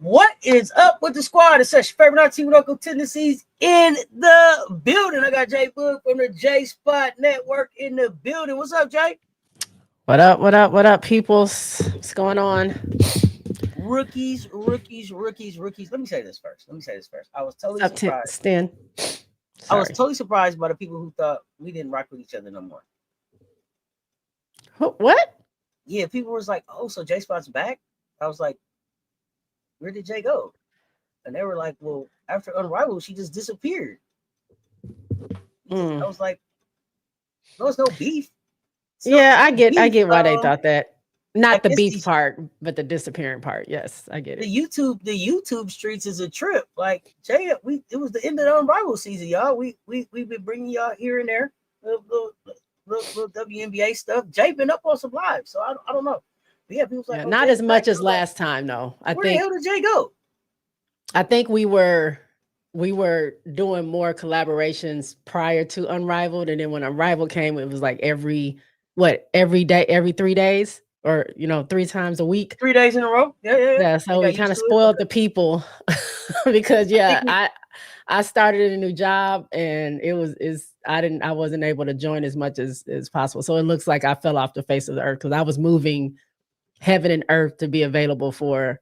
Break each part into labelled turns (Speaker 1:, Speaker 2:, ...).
Speaker 1: What is up with the squad? It's such favorite team with Uncle Tendencies in the building. I got Jay Book from the J-Spot Network in the building. What's up, Jay?
Speaker 2: What up? What up? What up, peoples? What's going on?
Speaker 1: Rookies. Let me say this first. I was totally surprised.
Speaker 2: Stan?
Speaker 1: I was totally surprised by the people who thought we didn't rock with each other no more.
Speaker 2: What?
Speaker 1: Yeah, people was like, "Oh, so J-Spot's back?" I was like, "Where did Jay go?" And they were like, "Well, after Unrivaled, she just disappeared." I was like, "No, it's no beef."
Speaker 2: Yeah, I get why they thought that. Not the beef part, but the disappearing part. Yes, I get it.
Speaker 1: The YouTube streets is a trip. Like Jay, it was the end of the Unrivaled season, y'all. We've been bringing y'all here and there, little WNBA stuff. Jay been up on some live, so I don't know. But yeah, people like,
Speaker 2: not as much as last time, though.
Speaker 1: Where the hell did Jay go?
Speaker 2: I think we were doing more collaborations prior to Unrivaled, and then when Unrivaled came, it was like every day, every 3 days, or 3 times a week,
Speaker 1: 3 days in a row. Yeah.
Speaker 2: So we kind of spoiled the people because I started a new job, and I wasn't able to join as much as possible. So it looks like I fell off the face of the earth because I was moving heaven and earth to be available for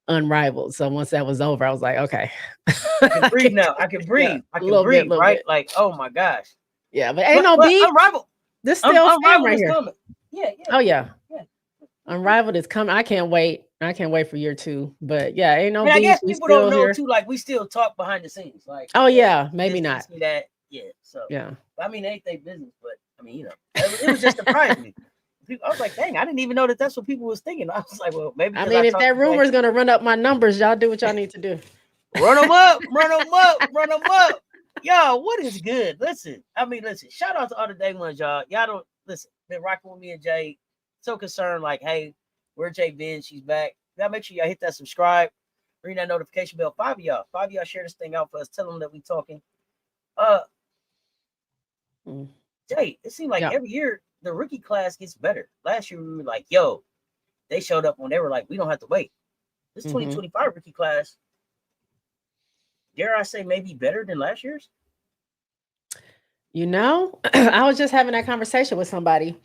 Speaker 2: Unrivaled. So once that was over, I was like, okay,
Speaker 1: I can breathe now. I can breathe. I can breathe, right? Bit. Like, oh my gosh.
Speaker 2: Yeah, but ain't no beef.
Speaker 1: Unrivaled.
Speaker 2: This still
Speaker 1: Unrivaled
Speaker 2: right
Speaker 1: is
Speaker 2: here.
Speaker 1: coming. Yeah.
Speaker 2: Oh yeah. Unrivaled is coming. I can't wait for year 2. But yeah, ain't no beef.
Speaker 1: I guess people don't know too. Like, we still talk behind the scenes. Like,
Speaker 2: oh yeah, maybe not.
Speaker 1: That. Yeah. So
Speaker 2: yeah.
Speaker 1: I mean, it ain't their business, but I mean, it was just surprising me. I was like, dang, I didn't even know that's what people was thinking. I was like, well, maybe.
Speaker 2: I mean, if that rumor is gonna run up my numbers, y'all do what y'all need to do.
Speaker 1: Run them up. Y'all, what is good? Listen. Shout out to all the day ones, y'all. Y'all don't listen. Been rocking with me and Jay. So concerned, like, hey, where Jay been? She's back. Y'all make sure y'all hit that subscribe, ring that notification bell. 5 of y'all share this thing out for us. Tell them that we talking. Jay, it seemed like every year the rookie class gets better. Last year we were like, yo, they showed up when they were like, we don't have to wait. This 2025 rookie class, dare I say, maybe better than last year's?
Speaker 2: I was just having that conversation with somebody,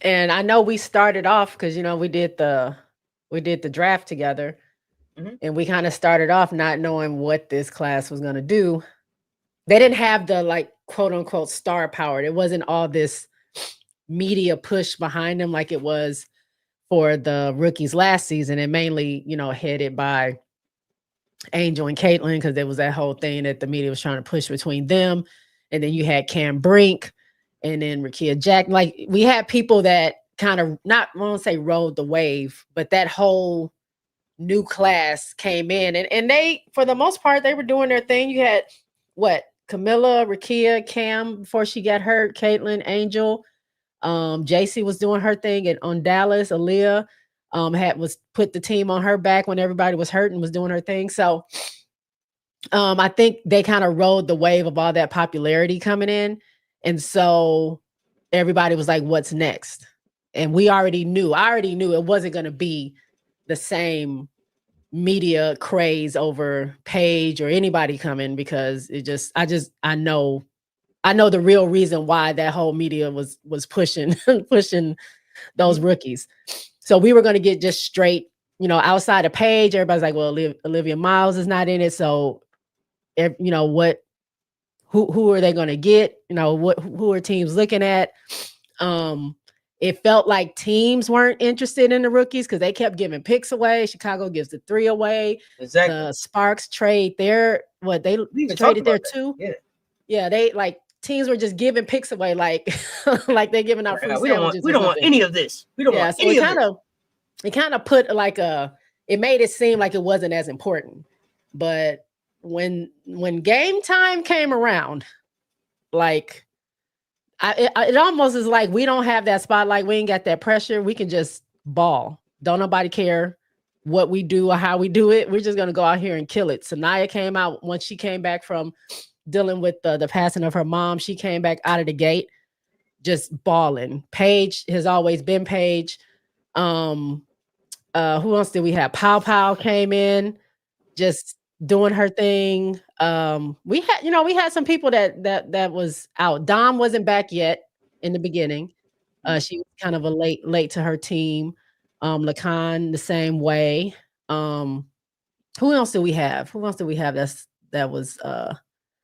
Speaker 2: and I know we started off because we did the draft together, and we kind of started off not knowing what this class was going to do. They didn't have the like quote unquote star power. It wasn't all this media push behind them like it was for the rookies last season, and mainly headed by Angel and Caitlin, because there was that whole thing that the media was trying to push between them. And then you had Cam Brink and then Rakia Jack. Like, we had people that kind of I won't say rode the wave, but that whole new class came in, and they, for the most part, they were doing their thing. You had Camilla, Rakia, Cam before she got hurt, Caitlin, Angel, JC was doing her thing on Dallas. Aaliyah was put the team on her back when everybody was hurt and was doing her thing. So I think they kind of rode the wave of all that popularity coming in. And so everybody was like, what's next? And I already knew it wasn't going to be the same media craze over Paige or anybody coming, because I know the real reason why that whole media was pushing pushing those rookies. So we were going to get just straight, outside of Paige. Everybody's like, well, Olivia Miles is not in it. So, who are they going to get? Who are teams looking at? It felt like teams weren't interested in the rookies because they kept giving picks away. Chicago gives the 3 away.
Speaker 1: Exactly.
Speaker 2: The Sparks trade they traded their 2. Yeah, they like teams were just giving picks away like like they're giving out free sandwiches.
Speaker 1: We don't want any of this. We don't want any of this.
Speaker 2: It kind of put like it made it seem like it wasn't as important. But when game time came around, like it almost is like we don't have that spotlight. We ain't got that pressure. We can just ball. Don't nobody care what we do or how we do it. We're just gonna go out here and kill it. Sanaya came out once she came back from dealing with the passing of her mom. She came back out of the gate just balling. Paige has always been Paige. Who else did we have? Paopao came in just doing her thing. We had some people that was out. Dom wasn't back yet in the beginning. She was kind of a late to her team. Lacan the same way. Who else do we have? That was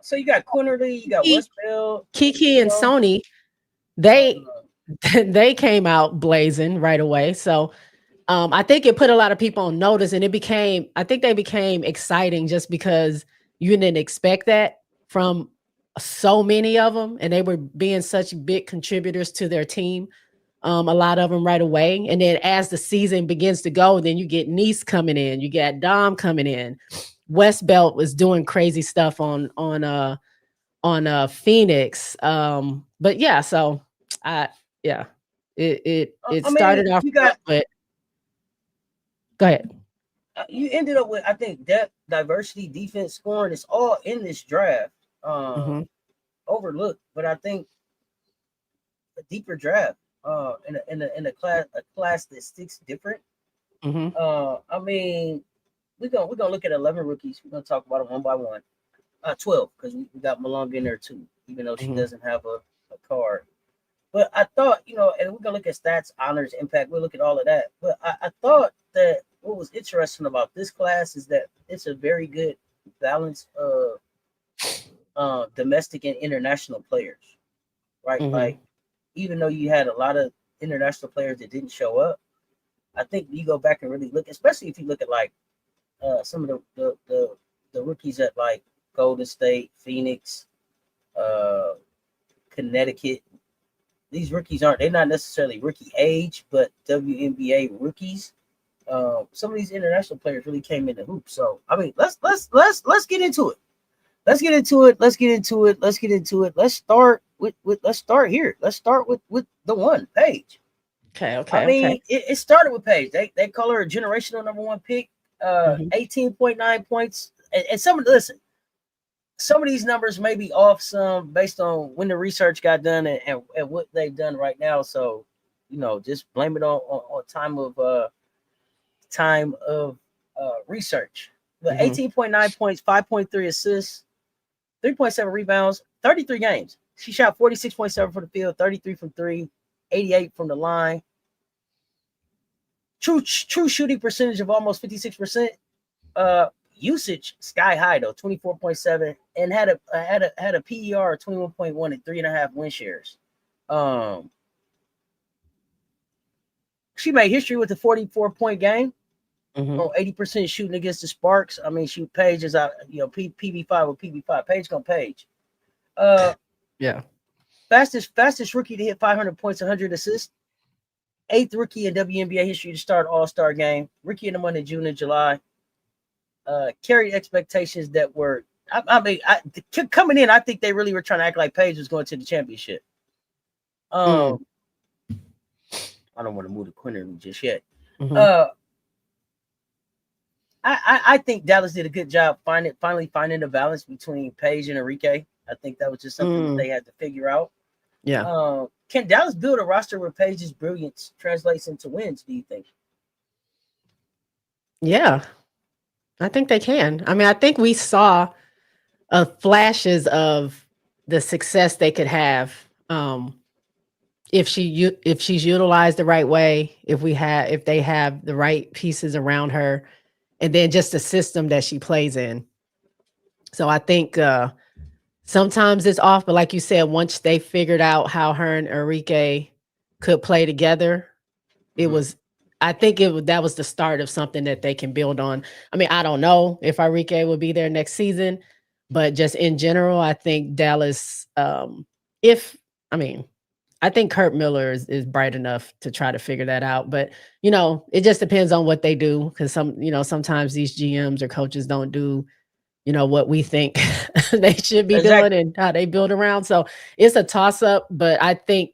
Speaker 1: so you got Quinterly, you got Westbelt,
Speaker 2: Kiki and Sony. They came out blazing right away. So I think it put a lot of people on notice, and I think they became exciting just because you didn't expect that from so many of them, and they were being such big contributors to their team. A lot of them right away. And then as the season begins to go, then you get Nice coming in, you got Dom coming in. Westbelt was doing crazy stuff on Phoenix. But yeah, so it started off, but go ahead.
Speaker 1: You ended up with, I think, depth, diversity, defense, scoring. It's all in this draft. Overlooked, but I think a deeper draft. In a class that sticks different. I mean, we're gonna look at 11 rookies. We're gonna talk about them one by one. 12 because we got Malonga in there too, even though she doesn't have a card. But I thought, and we're gonna look at stats, honors, impact. We'll look at all of that. But I thought that what was interesting about this class is that it's a very good balance of domestic and international players, right? Like, even though you had a lot of international players that didn't show up, I think you go back and really look, especially if you look at like some of the rookies at like Golden State, Phoenix, Connecticut. These rookies they're not necessarily rookie age, but WNBA rookies. Some of these international players really came in the hoop. So I mean, let's get into it. Let's start here. Let's start with the one, Paige.
Speaker 2: Okay.
Speaker 1: I mean, it started with Paige. They call her a generational number 1 pick. 18.9 points. And some of these numbers may be off some based on when the research got done and what they've done right now. So, just blame it on time of research. But 18.9 points, 5.3 assists, 3.7 rebounds, 33 games. She shot 46.7 from the field, 33 from 3, 88 from the line. True shooting percentage of almost 56%. Usage sky high though, 24.7, and had a PER of 21.1 and 3.5 win shares. She made history with a 44-point game on 80% shooting against the Sparks. I mean, Paige is out, PB5 with PB5. Paige gonna Paige. Fastest rookie to hit 500 points, 100 assists. 8th rookie in WNBA history to start All-Star game. Rookie in the month of June and July. Carried expectations that were, coming in, I think they really were trying to act like Paige was going to the championship. I don't want to move to Quinterly just yet. I think Dallas did a good job finally finding the balance between Paige and Enrique. I think that was just something that they had to figure out.
Speaker 2: Yeah.
Speaker 1: Can Dallas build a roster where Paige's brilliance translates into wins, do you think?
Speaker 2: Yeah, I think they can. I mean, I think we saw flashes of the success they could have if if she's utilized the right way, if they have the right pieces around her, and then just the system that she plays in. So I think sometimes it's off, but like you said, once they figured out how her and Enrique could play together, it
Speaker 1: Mhm.
Speaker 2: was I think that was the start of something that they can build on. I mean, I don't know if Enrique will be there next season, but just in general, I think Dallas, if I mean, I think Kurt Miller is bright enough to try to figure that out. But it just depends on what they do, because sometimes these GMs or coaches don't do what we think they should be doing
Speaker 1: Exactly.
Speaker 2: and how they build around. So it's a toss up, but I think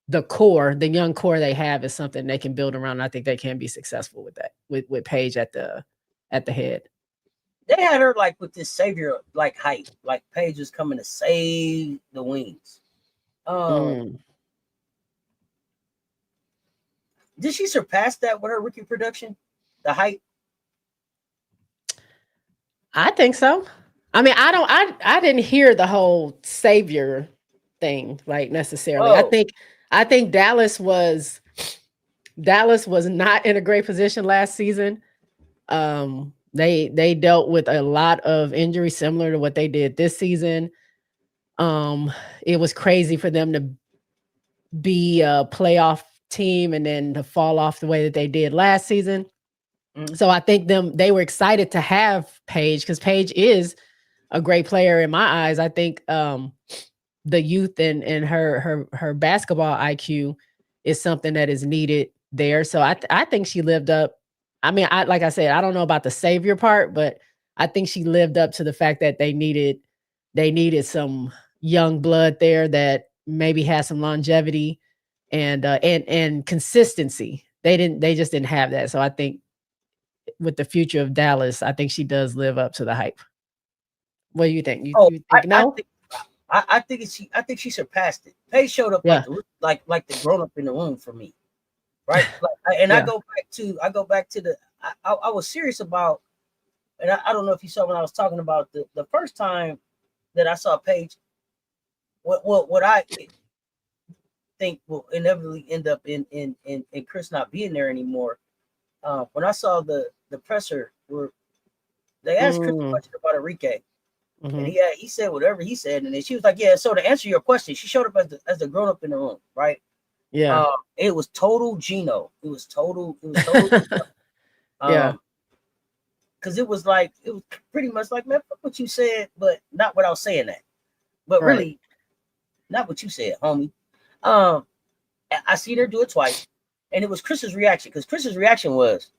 Speaker 2: the core, the young core they have is something they can build around. I think they can be successful with that, with Paige at the head.
Speaker 1: They had her like with this savior like hype, like Paige was coming to save the Wings.
Speaker 2: Mm,
Speaker 1: Did she surpass that with her rookie production? The hype?
Speaker 2: I think so. I mean, I didn't hear the whole savior thing like necessarily. I
Speaker 1: Oh,
Speaker 2: think I think Dallas was not in a great position last season. They dealt with a lot of injuries similar to what they did this season. Um, it was crazy for them to be a playoff team and then to fall off the way that they did last season.
Speaker 1: mm,
Speaker 2: So I think they were excited to have Paige, because Paige is a great player in my eyes. I think the youth and her basketball IQ is something that is needed there. So I think she lived up. I mean, like I said, I don't know about the savior part, but I think she lived up to the fact that they needed some young blood there that maybe has some longevity and consistency. They just didn't have that. So I think with the future of Dallas, I think she does live up to the hype. What do you think? You
Speaker 1: oh,
Speaker 2: you think no?
Speaker 1: I think she surpassed it. Paige showed up
Speaker 2: Yeah.
Speaker 1: like the grown up in the room for me, right? Like, I
Speaker 2: Yeah.
Speaker 1: go back to I was serious about, and I don't know if you saw when I was talking about the first time that I saw Paige. What I think will inevitably end up in Chris not being there anymore. When I saw the presser where they asked Chris a
Speaker 2: Mm,
Speaker 1: question about Enrique, and
Speaker 2: mhm.
Speaker 1: he said whatever he said, and then she was like, "Yeah." So to answer your question, she showed up as the grown up in the room, right?
Speaker 2: Yeah.
Speaker 1: It was total Gino. It was total. It was total.
Speaker 2: Yeah.
Speaker 1: Um, because it was pretty much like, man, fuck what you said, but not without saying that. But
Speaker 2: Right.
Speaker 1: really, not what you said, homie. Um, I seen her do it twice, and it was Chris's reaction, because Chris's reaction was,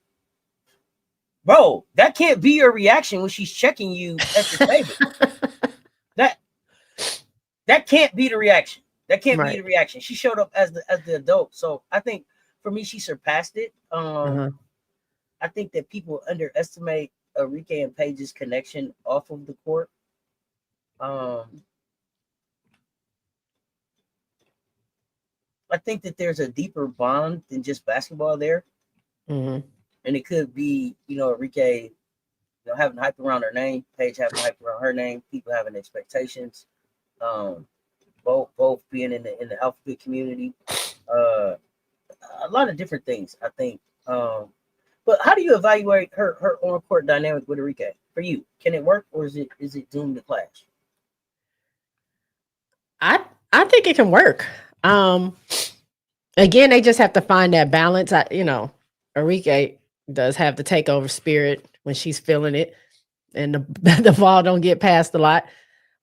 Speaker 1: "Bro, that can't be your reaction when she's checking you at the table. That that can't be the reaction. That can't be
Speaker 2: Right.
Speaker 1: the reaction." She showed up as the adult, so I think for me she surpassed it.
Speaker 2: Uh-huh.
Speaker 1: I think that people underestimate Enrique and Paige's connection off of the court. Um, I think that there's a deeper bond than just basketball there,
Speaker 2: Mhm.
Speaker 1: and it could be Enrique having hype around her name, Paige having hype around her name, people having expectations. Um, both being in the alphabet community, uh, a lot of different things. I think. But how do you evaluate her on court dynamic with Enrique? For you, can it work, or is it doomed to clash?
Speaker 2: I I think it can work. Um, Again, they just have to find that balance. Enrique does have the takeover spirit when she's feeling it, and the the ball don't get passed a lot.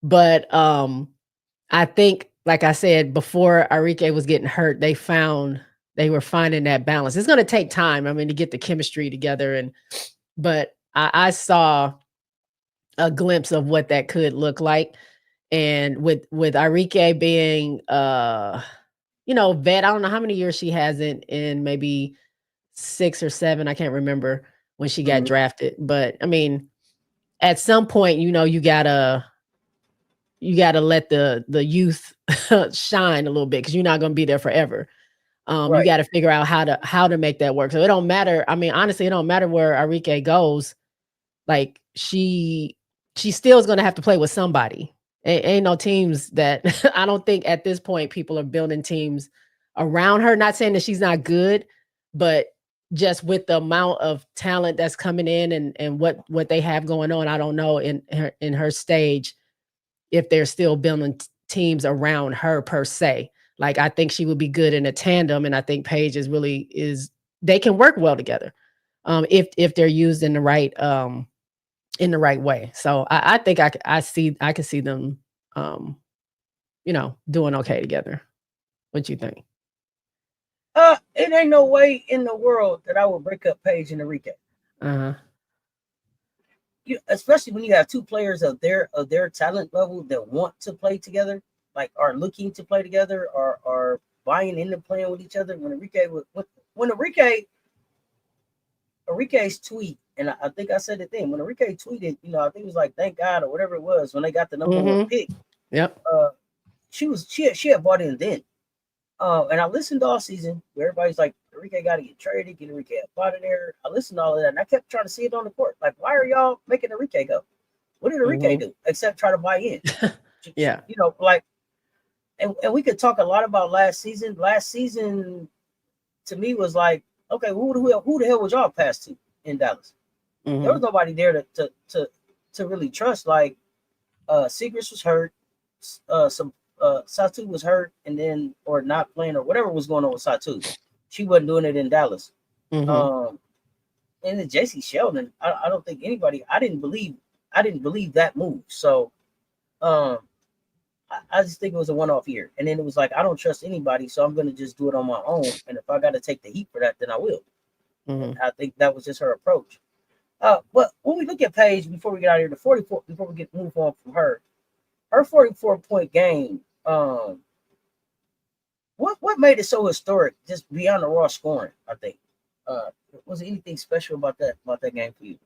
Speaker 2: But I think, like I said before, Enrique was getting hurt. They were finding that balance. It's going to take time. I mean, to get the chemistry together, but I saw a glimpse of what that could look like. And with Enrique being vet, I don't know how many years she has in maybe 6 or 7. I can't remember when she got
Speaker 1: Mhm.
Speaker 2: drafted. But I mean, at some point, you gotta let the youth shine a little bit, because you're not gonna be there forever. You got to figure out how to make that work. So it don't matter. I mean, honestly, it don't matter where Arike goes. Like she still is going to have to play with somebody. Ain't no teams that I don't think at this point people are building teams around her. Not saying that she's not good, but just with the amount of talent that's coming in and what they have going on, I don't know in her stage if they're still building teams around her per se. Like I think she would be good in a tandem, and I think Paige is they can work well together if they're used in the right way. So I think I can see them doing okay together. What you think?
Speaker 1: It ain't no way in the world that I would break up Paige and Arike. Especially when you have two players of their talent level that want to play together, like are looking to play together, or are buying into playing with each other. When Arike's tweet, and I think I said it then, when Arike tweeted, I think it was like thank God or whatever it was when they got the number one pick.
Speaker 2: Yep.
Speaker 1: She had bought in then. And I listened all season where everybody's like, Arike got to get traded, get Arike out of there. I listened to all of that, and I kept trying to see it on the court. Like, why are y'all making Arike go? What did Arike do except try to buy in?
Speaker 2: Yeah.
Speaker 1: And we could talk a lot about last season. Last season, to me, was like, okay, who the hell was y'all pass to in Dallas? There was nobody there to really trust. Like, Secrets was hurt. Satu was hurt and then or not playing or whatever was going on with Satu. She wasn't doing it in Dallas. And then JC Sheldon, I don't think anybody. I didn't believe that move. So, I just think it was a one-off year. And then it was like I don't trust anybody, so I'm going to just do it on my own. And if I got to take the heat for that, then I will. I think that was just her approach. But when we look at Paige, before we get out of here, the 44, before we move on from her 44-point game. What made it so historic? Just beyond the raw scoring, I think. Was there anything special about that game for you?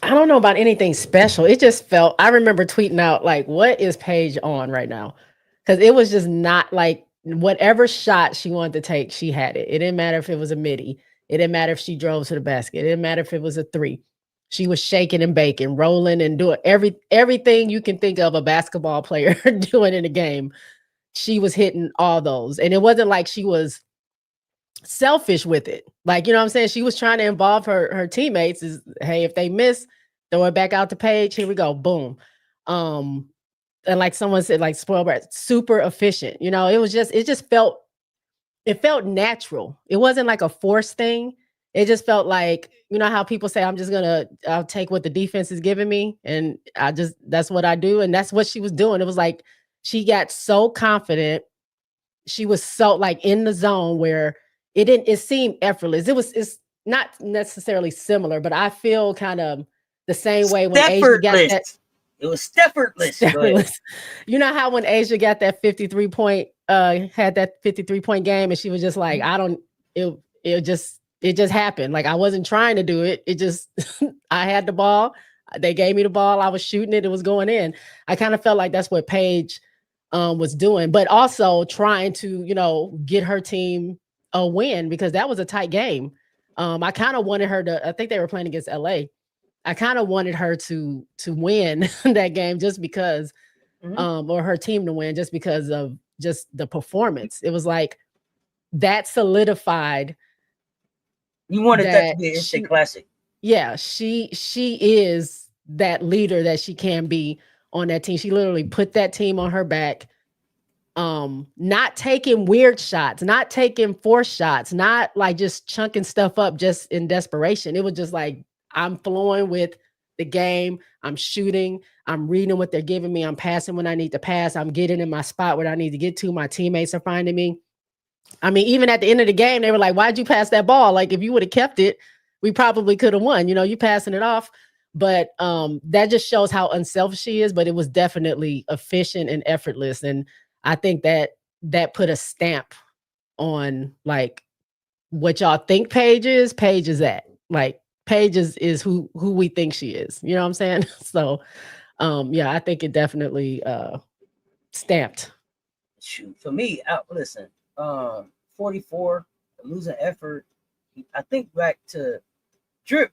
Speaker 2: I don't know about anything special. It just felt. I remember tweeting out like, "What is Paige on right now?" Because it was just not like whatever shot she wanted to take, she had it. It didn't matter if it was a midi. It didn't matter if she drove to the basket. It didn't matter if it was a three. She was shaking and baking, rolling and doing everything you can think of a basketball player doing in a game. She was hitting all those. And it wasn't like she was selfish with it. Like, you know what I'm saying? She was trying to involve her teammates. Is, hey, if they miss, throw it back out the page. Here we go. Boom. And like someone said, like spoiled brat, super efficient. It felt natural. It wasn't like a forced thing. It just felt like, how people say, I'll take what the defense is giving me. And that's what I do. And that's what she was doing. It was like, she got so confident. She was so like in the zone where it seemed effortless. It's not necessarily similar, but I feel kind of the same way when Asia got that.
Speaker 1: It was effortless.
Speaker 2: You know how when Asia got that 53 point, had that 53 point game, and she was just like, it just happened. Like I wasn't trying to do it. It just, I had the ball. They gave me the ball. I was shooting it. It was going in. I kind of felt like that's what Paige was doing, but also trying to, get her team a win because that was a tight game. I kind of wanted her to, I think they were playing against LA. I kind of wanted her to win that game just because, or her team to win just because of just the performance. It was like that solidified.
Speaker 1: You wanted that to be an instant classic.
Speaker 2: Yeah, she is that leader that she can be on that team. She literally put that team on her back. Not taking weird shots, not taking forced shots, not like just chunking stuff up just in desperation. It was just like, I'm flowing with the game. I'm shooting. I'm reading what they're giving me. I'm passing when I need to pass. I'm getting in my spot where I need to get to. My teammates are finding me. I mean, even at the end of the game, they were like, why'd you pass that ball? Like, if you would have kept it, we probably could have won. You passing it off. But that just shows how unselfish she is. But it was definitely efficient and effortless. And I think that put a stamp on like what y'all think Paige is. Paige is that. Like, Paige is who we think she is. You know what I'm saying? So, yeah, I think it definitely stamped.
Speaker 1: shoot, for me, listen, 44, losing effort. I think back to Drip.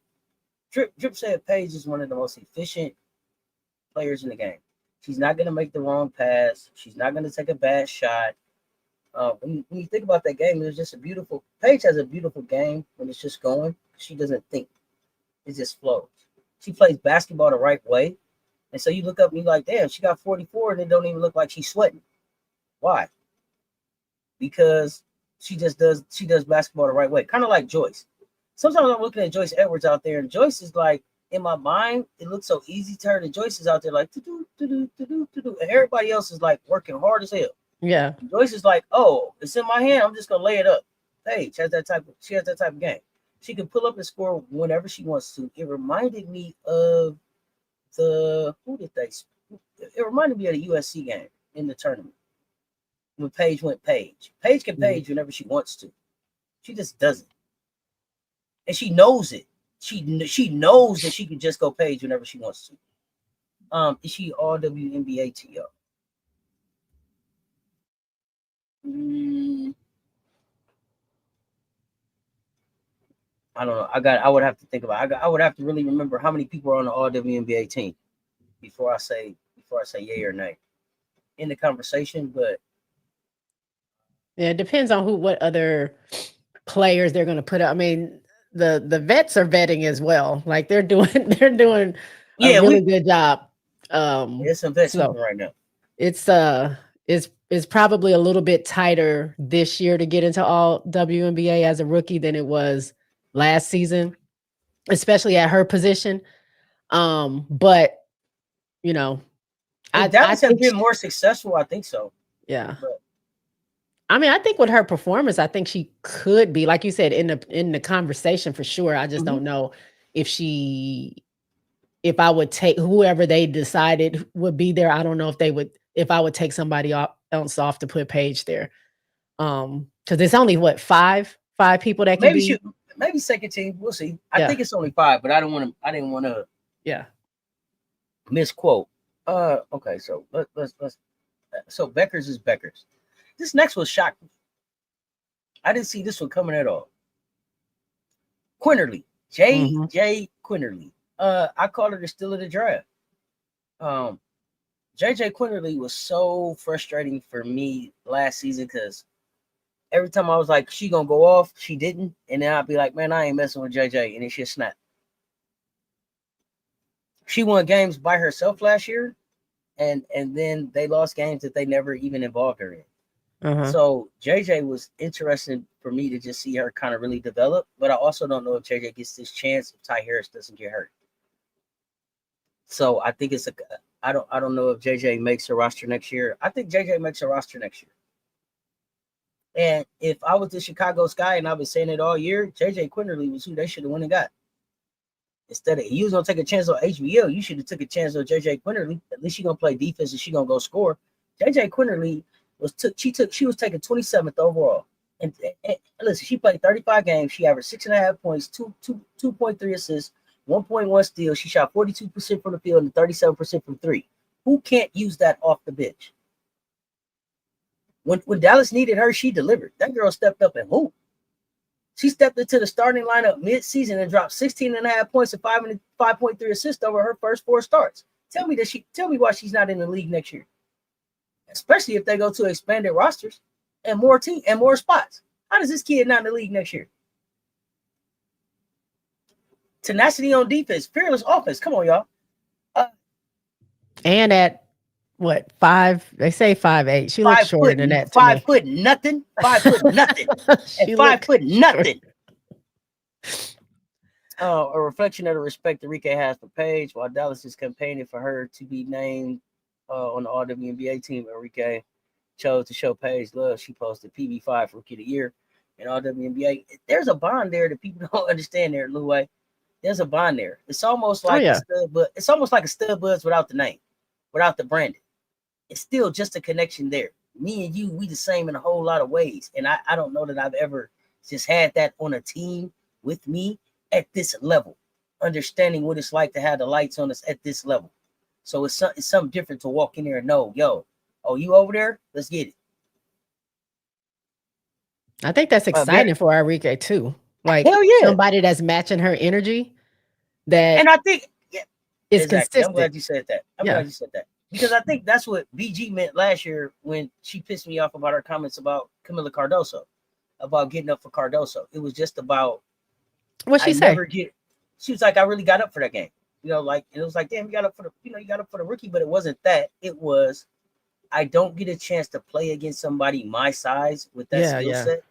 Speaker 1: Drip said Paige is one of the most efficient players in the game. She's not going to make the wrong pass. She's not going to take a bad shot. When you think about that game, it's just a beautiful. Paige has a beautiful game when it's just going. She doesn't think. It just flows. She plays basketball the right way. And so you look up and you're like, damn, she got 44 and it don't even look like she's sweating. Why? Because she does basketball the right way. Kind of like Joyce. Sometimes I'm looking at Joyce Edwards out there, and Joyce is like, in my mind, it looks so easy to her. And Joyce is out there like, to do. And everybody else is like working hard as hell.
Speaker 2: Yeah.
Speaker 1: Joyce is like, oh, it's in my hand. I'm just going to lay it up. Paige has that type of game. She can pull up and score whenever she wants to. It reminded me of it reminded me of the USC game in the tournament when Paige went Paige. Paige can Paige whenever she wants to. She just doesn't. And she knows it. She knows that she can just go Paige whenever she wants to. Is she all WNBA to y'all? I don't know. I would have to think about. I would have to really remember how many people are on the all WNBA team before I say yay or nay in the conversation. But
Speaker 2: yeah, it depends on what other players they're going to put up. I mean, the vets are vetting as well. Like they're doing a really good job.
Speaker 1: There's some vets right now.
Speaker 2: It's probably a little bit tighter this year to get into all WNBA as a rookie than it was last season, especially at her position. But you know,
Speaker 1: Dallas have been more successful. I think so.
Speaker 2: Yeah. But, I mean, I think with her performance, I think she could be, like you said, in the conversation for sure. I just don't know if I would take whoever they decided would be there. I don't know if I would take somebody else off to put Paige there. Because it's only five people that can be.
Speaker 1: Maybe second team. We'll see. I think it's only 5, but I didn't want to.
Speaker 2: Yeah.
Speaker 1: Misquote. Okay. So let's. So Bueckers is Bueckers. This next one shocked me. I didn't see this one coming at all. Quinterly. J. Quinterly. I called her the steal of the draft. JJ Quinterly was so frustrating for me last season because every time I was like, she gonna go off, she didn't. And then I'd be like, man, I ain't messing with JJ. And it just snapped. She won games by herself last year. And then they lost games that they never even involved her in. So JJ was interesting for me to just see her kind of really develop, but I also don't know if JJ gets this chance if Ty Harris doesn't get hurt. So I think I don't know if JJ makes her roster next year. I think JJ makes her roster next year. And if I was the Chicago Sky and I've been saying it all year, JJ Quinterly was who they should have went and got. Instead of you was gonna take a chance on HBL, you should have took a chance on JJ Quinterly. At least she gonna play defense and she gonna go score. JJ Quinterly she was taken 27th overall. And listen, she played 35 games. She averaged 6.5 points, 2.3 assists, 1.1 steals. She shot 42% from the field and 37% from three. Who can't use that off the bench? When Dallas needed her, she delivered. That girl stepped up and hooped. She stepped into the starting lineup mid-season and dropped 16.5 points and 5.3 assists over her first 4 starts. Tell me why she's not in the league next year. Especially if they go to expanded rosters and more spots. How does this kid not in the league next year? Tenacity on defense, fearless offense. Come on, y'all.
Speaker 2: And at what 5? They say 5'8". She looks shorter than that.
Speaker 1: 5 foot nothing. 5 foot nothing. And 5 foot nothing. A reflection of the respect Enrique has for Paige, while Dallas is campaigning for her to be named on the All WNBA team. Enrique chose to show Paige love. She posted PB5 Rookie of the Year in All WNBA. There's a bond there that people don't understand there, Louie. There's a bond there. It's almost like a stud, but it's almost like a stud buzz without the name, without the branding. It's still just a connection there. Me and you, we the same in a whole lot of ways. And I don't know that I've ever just had that on a team with me at this level, understanding what it's like to have the lights on us at this level. So it's something different to walk in there and know, yo, oh, you over there? Let's get it.
Speaker 2: I think that's exciting for Arike too. Like
Speaker 1: hell yeah,
Speaker 2: somebody that's matching her energy. That
Speaker 1: and I think
Speaker 2: is
Speaker 1: exactly.
Speaker 2: consistent.
Speaker 1: I'm glad you said that. Glad you said that because I think that's what BG meant last year when she pissed me off about her comments about Camila Cardoso, about getting up for Cardoso. It was just about
Speaker 2: what she said.
Speaker 1: She was like, I really got up for that game. You know, like, and it was like, damn, you got up for the rookie, but it wasn't that. It was, I don't get a chance to play against somebody my size with that skill set.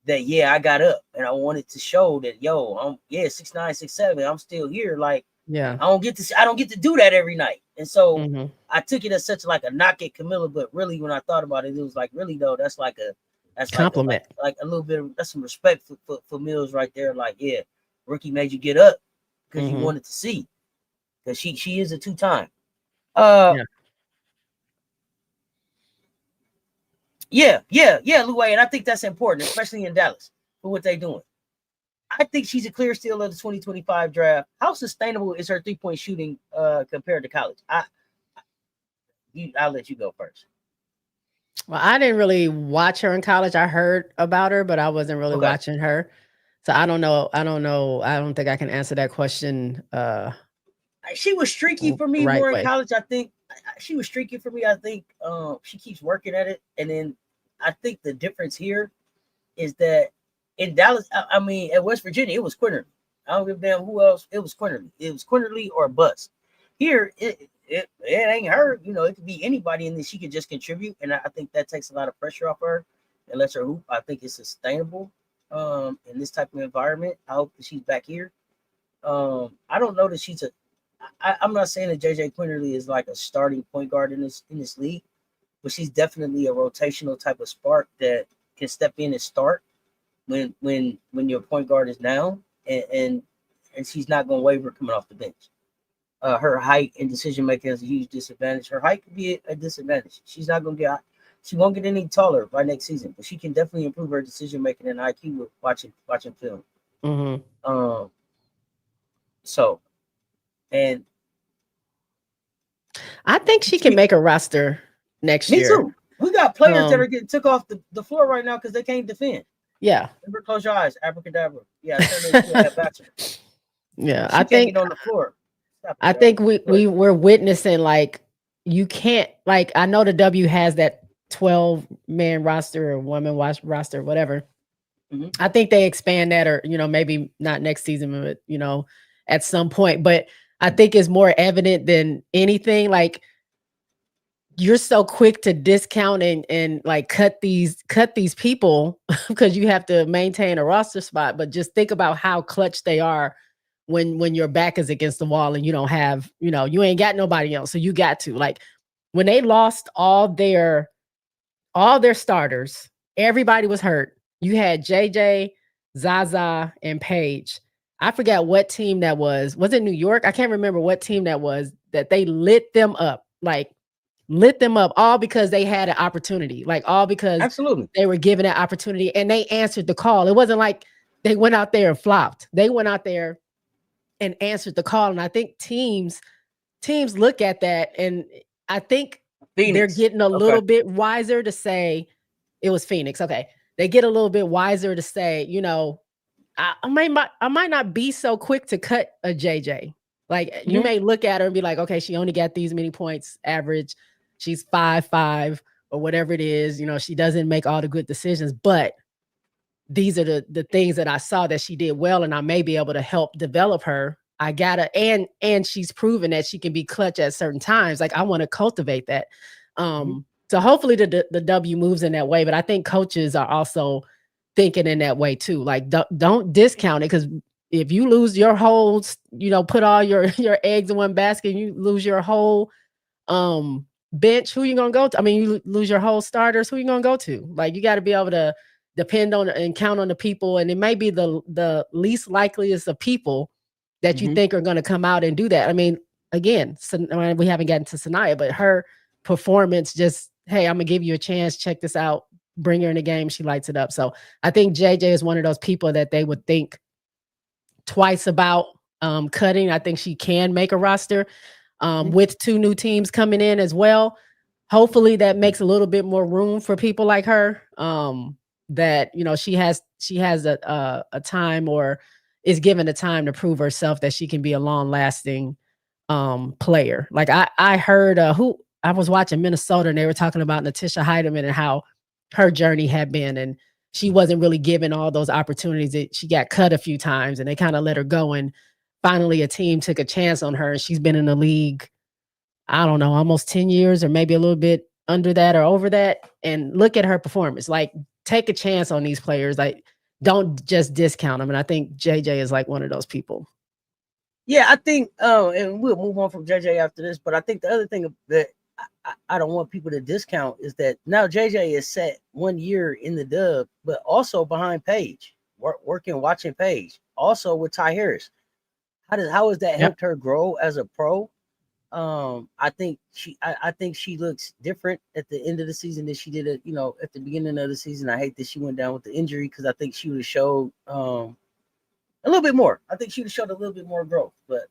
Speaker 1: That I got up and I wanted to show that I'm 6'9", 6'7", I'm still here. Like, I don't get to do that every night. And so I took it as such like a knock at Camila, but really when I thought about it, it was like, really though, that's like a
Speaker 2: compliment,
Speaker 1: like a little bit of, that's some respect for Mills right there. Like, rookie made you get up because you wanted to see, because she is a 2-time. Lou, and I think that's important, especially in Dallas for what they're doing. I think she's a clear steal of the 2025 draft. How sustainable is her 3-point shooting compared to college? I'll let you go first.
Speaker 2: Well, I didn't really watch her in college. I heard about her, but I wasn't really watching her. So I don't know. I don't think I can answer that question.
Speaker 1: She was streaky for me more in college. I think she was streaky for me. I think she keeps working at it. And then I think the difference here is that in Dallas, I mean, at West Virginia, it was Quinterly. I don't give a damn who else. It was Quinterly. It was Quinterly or bust. Here, it ain't her. You know, it could be anybody, and then she could just contribute. And I think that takes a lot of pressure off her and lets her hoop. I think it's sustainable in this type of environment. I hope that she's back here. I don't know that she's I'm not saying that JJ Quinterly is like a starting point guard in this league, but she's definitely a rotational type of spark that can step in and start when your point guard is down, and she's not going to waver coming off the bench. Her height and decision making is a huge disadvantage. Her height could be a disadvantage. She won't get any taller by next season, but she can definitely improve her decision making and IQ with watching film. So, and
Speaker 2: I think she can make a roster next year.
Speaker 1: Me too. We got players that are getting took off the floor right now because they can't defend.
Speaker 2: Yeah.
Speaker 1: Remember, close your eyes, abracadabra. Yeah,
Speaker 2: I think
Speaker 1: get on the floor.
Speaker 2: I think we're witnessing, like, you can't, like, I know the W has that 12-man roster or woman roster, whatever. I think they expand that, or, maybe not next season, but, at some point. But I think it's more evident than anything. Like, you're so quick to discount and like cut these people because you have to maintain a roster spot. But just think about how clutch they are when your back is against the wall and you don't have, you ain't got nobody else. So you got to, like, when they lost all their starters, everybody was hurt. You had JJ, Zaza, and Paige. I forgot what team that was. Was it New York? I can't remember what team that was, that they lit them up. Like, lit them up, all because they had an opportunity, like, all because they were given an opportunity and they answered the call. It wasn't like they went out there and flopped. They went out there and answered the call. And I think teams look at that, and I think they're getting a little bit wiser to say it was Phoenix. Okay. They get a little bit wiser to say, I might not be so quick to cut a JJ. Like, you may look at her and be like, okay, she only got these many points average. She's 5'5" or whatever it is. She doesn't make all the good decisions, but these are the things that I saw that she did well, and I may be able to help develop her. I gotta, and she's proven that she can be clutch at certain times. Like, I want to cultivate that. So hopefully the W moves in that way, but I think coaches are also thinking in that way too. Like, don't discount it, because if you lose your whole, put all your eggs in one basket, and you lose your whole bench, who you gonna go to? I mean, you lose your whole starters, who you gonna go to? Like, you got to be able to depend on and count on the people, and it may be the least likeliest of people that you think are going to come out and do that. I mean, again, we haven't gotten to Sayia, but her performance, just, hey, I'm gonna give you a chance, check this out, bring her in the game, she lights it up. So I think JJ is one of those people that they would think twice about cutting. I think she can make a roster with 2 new teams coming in as well. Hopefully that makes a little bit more room for people like her. that, you know, she has a time, or is given a time to prove herself that she can be a long lasting player. Like I heard who I was watching Minnesota, and they were talking about Natisha Heidemann and how her journey had been, and she wasn't really given all those opportunities. She got cut a few times, and they kind of let her go, and finally a team took a chance on her, and she's been in the league, I don't know, almost 10 years, or maybe a little bit under that or over that. And look at her performance. Like, take a chance on these players. Like, don't just discount them. And I think JJ is like one of those people.
Speaker 1: Yeah, I think, and we'll move on from JJ after this, but I think the other thing that I don't want people to discount is that now JJ is set 1 year in the dub, but also behind Paige, watching Paige, also with Ty Harris. How has that helped her grow as a pro? I think she looks different at the end of the season than she did at the beginning of the season. I hate that she went down with the injury, because I think she would have showed a little bit more. I think she would have showed a little bit more growth. But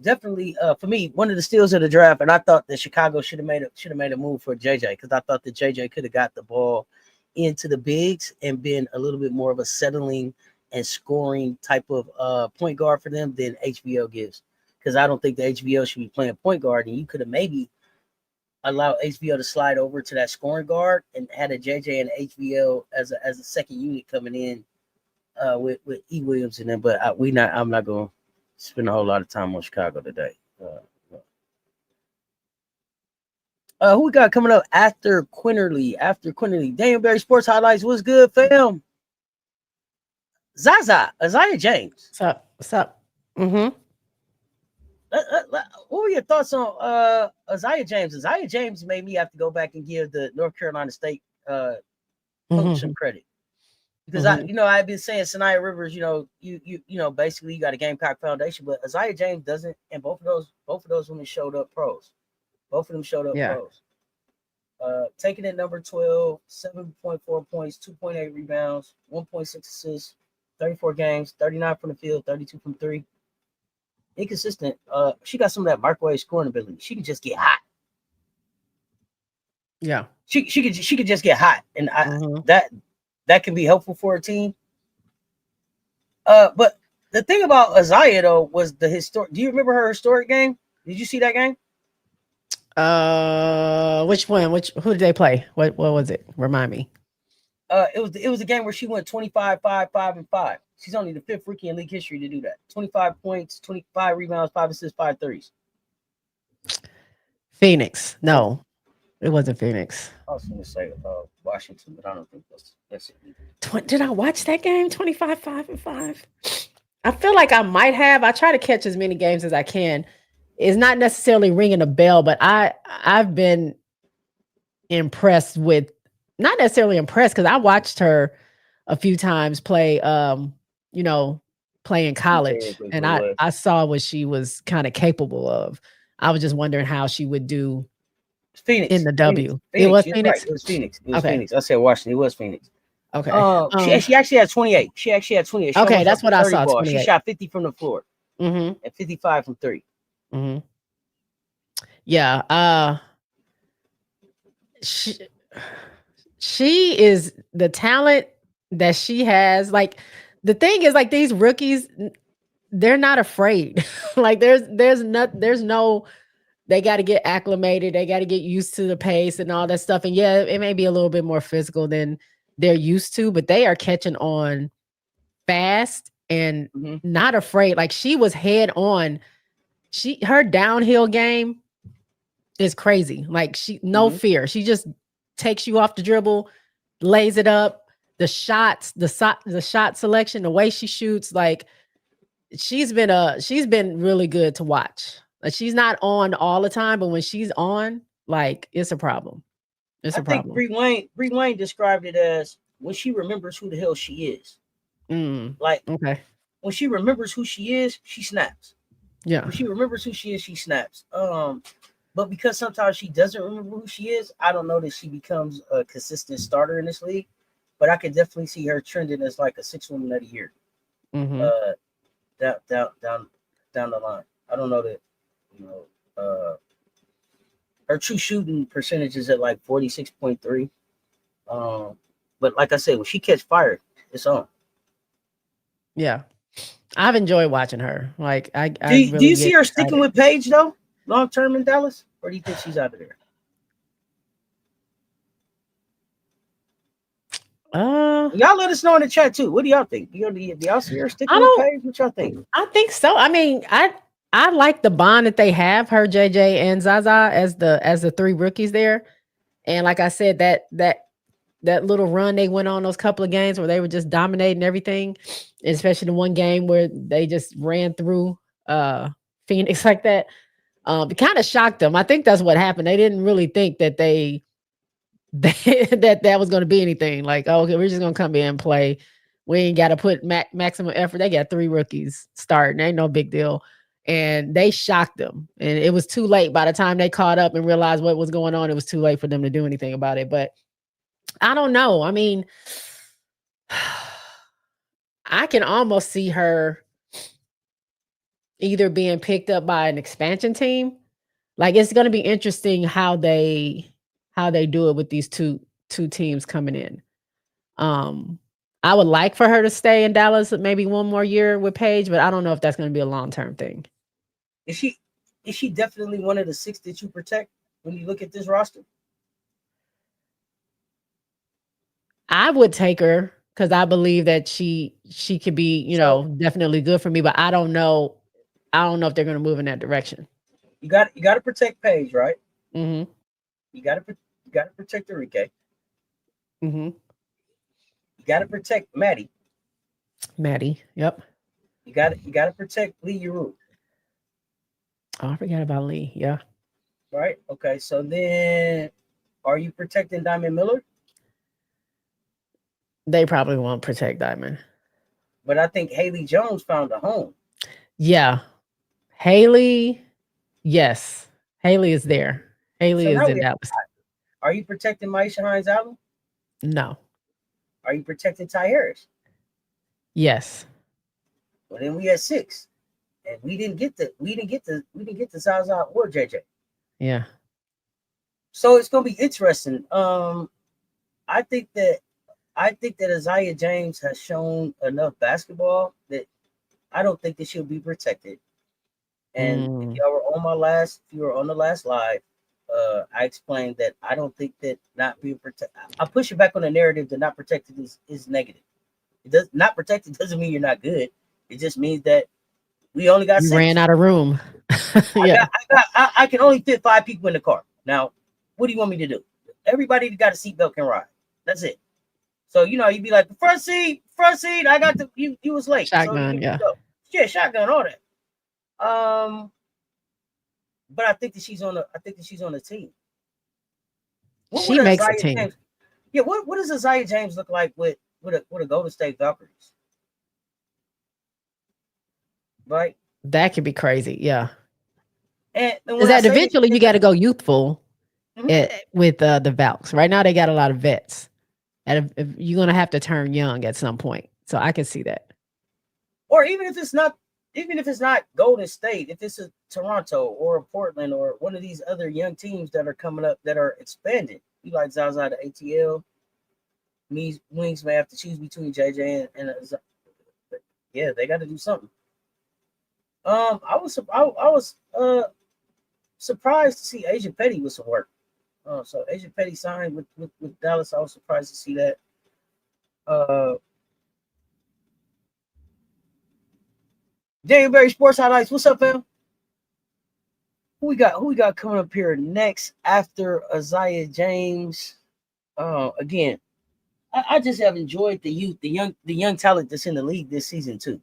Speaker 1: definitely for me, one of the steals of the draft, and I thought that Chicago should have made a move for JJ, because I thought that JJ could have got the ball into the bigs and been a little bit more of a settling and scoring type of point guard for them than HBO gives. Because I don't think the HBO should be playing point guard, and you could have maybe allowed HBO to slide over to that scoring guard and had a JJ and HBO as a second unit coming in with E. Williams and them. But I'm not going to spend a whole lot of time on Chicago today. Who we got coming up after Quinterly? WNBA Sports Highlights. What's good, fam? Aziaha James.
Speaker 2: What's up? Mm-hmm.
Speaker 1: What were your thoughts on Aziaha James? Aziaha James made me have to go back and give the North Carolina State coach some credit, because I've been saying Sayia Rivers, you basically you got a Gamecock foundation, but Aziaha James doesn't, and both of those women showed up pros. Both of them showed up pros. Taking at number 12, 7.4 points, 2.8 rebounds, 1.6 assists, 34 games, 39 from the field, 32 from three. Inconsistent. She got some of that microwave scoring ability. She can just get hot.
Speaker 2: Yeah.
Speaker 1: She could just get hot, and that can be helpful for a team. But the thing about Aziaha though was the historic. Do you remember her historic game? Did you see that game?
Speaker 2: Which one? Who did they play? What was it? Remind me.
Speaker 1: It was a game where she went 25, 5, 5, and 5. She's only the fifth rookie in league history to do that. 25 points, 25 rebounds, 5 assists, 5 threes.
Speaker 2: Phoenix. No, it wasn't Phoenix.
Speaker 1: I was going to say Washington, but I don't think that's it either.
Speaker 2: Did I watch that game? 25, 5, and 5. I feel like I might have. I try to catch as many games as I can. It's not necessarily ringing a bell, but I've been impressed with, not necessarily impressed, because I watched her a few times play play in college, and I saw what she was kind of capable of. I was just wondering how she would do
Speaker 1: Phoenix
Speaker 2: in the W.
Speaker 1: Phoenix.
Speaker 2: It was
Speaker 1: Phoenix.
Speaker 2: Phoenix.
Speaker 1: Right. It was Phoenix. Phoenix. I said Washington. It was Phoenix.
Speaker 2: Okay.
Speaker 1: She actually had 28. She actually had 28.
Speaker 2: Okay, that's what I saw. 28.
Speaker 1: She shot 50 from the floor. And 55 from three.
Speaker 2: Yeah. She is the talent that she has. Like, the thing is, like, these rookies, they're not afraid. Like, there's no they got to get acclimated, they got to get used to the pace and all that stuff. And yeah, it may be a little bit more physical than they're used to, but they are catching on fast and not afraid. Like, she was head on. Her downhill game is crazy. Like, no fear. She just takes you off the dribble, lays it up. The shots, the shot selection, the way she shoots, like, she's been really good to watch. Like, she's not on all the time, but when she's on, like, it's a problem. I think
Speaker 1: Bree Wayne described it as when she remembers who the hell she is. Like,
Speaker 2: okay,
Speaker 1: when she remembers who she is, she snaps.
Speaker 2: Yeah.
Speaker 1: When she remembers who she is, she snaps. But because sometimes she doesn't remember who she is, I don't know that she becomes a consistent starter in this league. But I could definitely see her trending as like a 6 woman of the year. Down the line. I don't know that her true shooting percentage is at like 46.3. But like I said, when she catch fire, it's on.
Speaker 2: Yeah. I've enjoyed watching her. Like I
Speaker 1: Do
Speaker 2: really
Speaker 1: you see
Speaker 2: get
Speaker 1: her
Speaker 2: excited.
Speaker 1: sticking with Paige though, long term in Dallas, or do you think she's out of there? Y'all let us know in the chat too. What do y'all think? Do y'all see her sticking with Paige? What y'all think?
Speaker 2: I think so. I mean, I like the bond that they have, her, JJ, and Zaza as the three rookies there. And like I said, that little run they went on, those couple of games where they were just dominating everything, especially the one game where they just ran through Phoenix like that. It kind of shocked them. I think that's what happened. They didn't really think that that was going to be anything. Like, oh, okay, we're just going to come in and play. We ain't got to put maximum effort. They got 3 rookies starting. Ain't no big deal. And they shocked them. And it was too late. By the time they caught up and realized what was going on, it was too late for them to do anything about it. But I don't know. I mean, I can almost see her either being picked up by an expansion team. Like, it's going to be interesting how they do it with these two teams coming in. I would like for her to stay in Dallas maybe one more year with Paige, but I don't know if that's going to be a long-term thing.
Speaker 1: Is she definitely one of the 6 that you protect when you look at this roster?
Speaker 2: I would take her because I believe that she could be, definitely good for me, but I don't know. I don't know if they're going to move in that direction.
Speaker 1: You got to protect Paige, right?
Speaker 2: Mm-hmm.
Speaker 1: You got to protect Enrique.
Speaker 2: Mm-hmm.
Speaker 1: You got to protect Maddie.
Speaker 2: Yep.
Speaker 1: You got to protect Lee Yuru.
Speaker 2: Oh, I forgot about Lee. Yeah.
Speaker 1: Right. Okay. So then, are you protecting Diamond Miller?
Speaker 2: They probably won't protect Diamond.
Speaker 1: But I think Haley Jones found a home.
Speaker 2: Yeah. Haley. Yes. Haley is there. Haley is in Dallas.
Speaker 1: Are you protecting Maisha Hines-Allen?
Speaker 2: No.
Speaker 1: Are you protecting Ty Harris?
Speaker 2: Yes.
Speaker 1: Well, then we had 6, and we didn't get the Zaza or JJ.
Speaker 2: Yeah.
Speaker 1: So it's gonna be interesting. I think that Aziaha James has shown enough basketball that I don't think that she'll be protected. And if y'all were if you were on the last live, I explained that I don't think that not being protected. I push it back on the narrative that not protected is negative. It does not protected doesn't mean you're not good. It just means that we only got 6.
Speaker 2: Ran out of room. Yeah.
Speaker 1: I can only fit 5 people in the car. Now, what do you want me to do? Everybody that got a seatbelt can ride. That's it. So you'd be like, the front seat. I got you was late.
Speaker 2: Shotgun,
Speaker 1: so, yeah, shotgun, all that. But I think that she's on the team.
Speaker 2: She makes a team.
Speaker 1: James, yeah, what does Aziaha James look like with a Golden State Valkyries? Right?
Speaker 2: That could be crazy, yeah.
Speaker 1: And
Speaker 2: that eventually you got to go youthful with the Valks. Right now they got a lot of vets. And if you're gonna have to turn young at some point. So I can see that.
Speaker 1: Or even if it's not Golden State, if it's a Toronto or a Portland or one of these other young teams that are coming up that are expanded, you like Zaza to ATL. Wings may have to choose between JJ and yeah, they got to do something. I was surprised to see Asia Petty with some work. So Asia Petty signed with Dallas. I was surprised to see that. January Sports Highlights. What's up, fam? Who we got coming up here next after Aziaha James? Again, I just have enjoyed the youth, the young talent that's in the league this season too.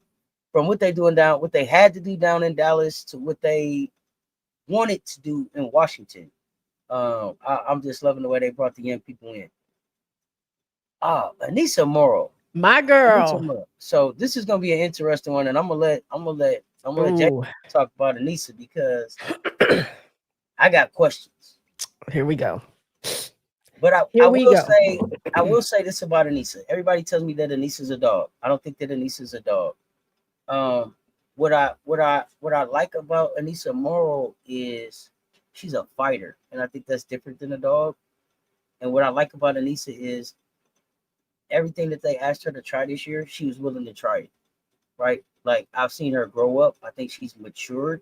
Speaker 1: From what they what they had to do down in Dallas to what they wanted to do in Washington. I'm just loving the way they brought the young people in. Aneesah Morrow.
Speaker 2: My girl.
Speaker 1: So this is gonna be an interesting one, and I'm gonna let Jay talk about Aneesah because I got questions.
Speaker 2: Here we go.
Speaker 1: But I will say this about Aneesah. Everybody tells me that Aneesah's a dog. I don't think that Aneesah's a dog. What I like about Aneesah Morrow is she's a fighter, and I think that's different than a dog. And what I like about Aneesah is everything that they asked her to try this year, she was willing to try it. Right? Like I've seen her grow up. I think she's matured.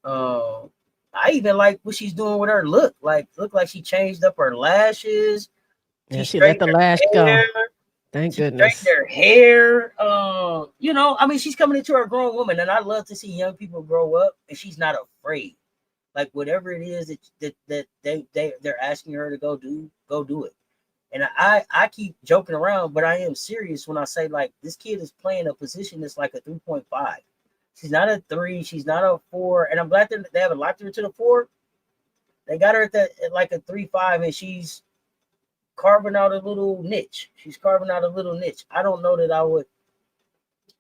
Speaker 1: I even like what she's doing with her look. Look like she changed up her lashes.
Speaker 2: Yeah,
Speaker 1: She
Speaker 2: she let
Speaker 1: straightened
Speaker 2: the
Speaker 1: her
Speaker 2: lash
Speaker 1: hair.
Speaker 2: go. Thank
Speaker 1: She straightened
Speaker 2: goodness.
Speaker 1: her hair. I mean, she's coming into her grown woman, and I love to see young people grow up, and she's not afraid. Like whatever it is that they're asking her to go do it. And I keep joking around, but I am serious when I say like this kid is playing a position that's like a 3.5. She's not a 3, she's not a 4, and I'm glad that they haven't locked her to the 4. They got her at like a 3.5, and she's carving out a little niche. She's carving out a little niche. I don't know that I would.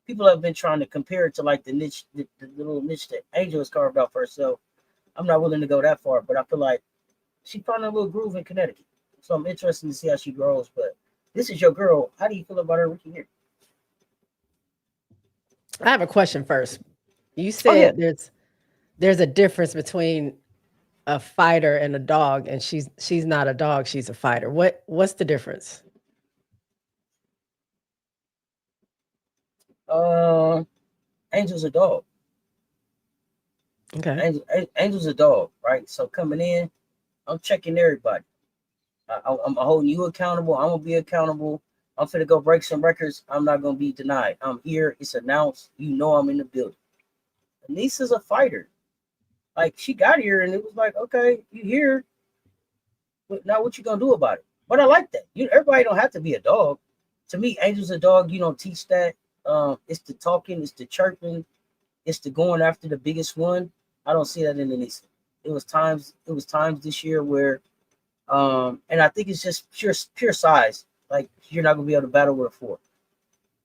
Speaker 1: People have been trying to compare it to like the niche, the little niche that Angel has carved out for herself. I'm not willing to go that far, but I feel like she found a little groove in Connecticut. So I'm interested to see how she grows. But this is your girl. How do you feel about her rookie year?
Speaker 2: I have a question first. You
Speaker 1: Oh yeah.
Speaker 2: said there's a difference between a fighter and a dog, and she's not a dog, she's a fighter. What's the difference?
Speaker 1: Uh, Angel's a dog.
Speaker 2: Okay.
Speaker 1: Angel's a dog, right? So coming in, I'm checking everybody. I'm holding you accountable. I'm gonna be accountable. I'm finna go break some records. I'm not gonna be denied. I'm here. It's announced. You know I'm in the building. Aneesah's a fighter. Like she got here and it was like, okay, you here, but now what you gonna do about it? But I like that. Everybody don't have to be a dog. To me, Angel's a dog. You don't teach that. It's the talking, it's the chirping, it's the going after the biggest one. I don't see that in Aneesah. It was times this year where and I think it's just pure size. Like you're not gonna be able to battle with a 4.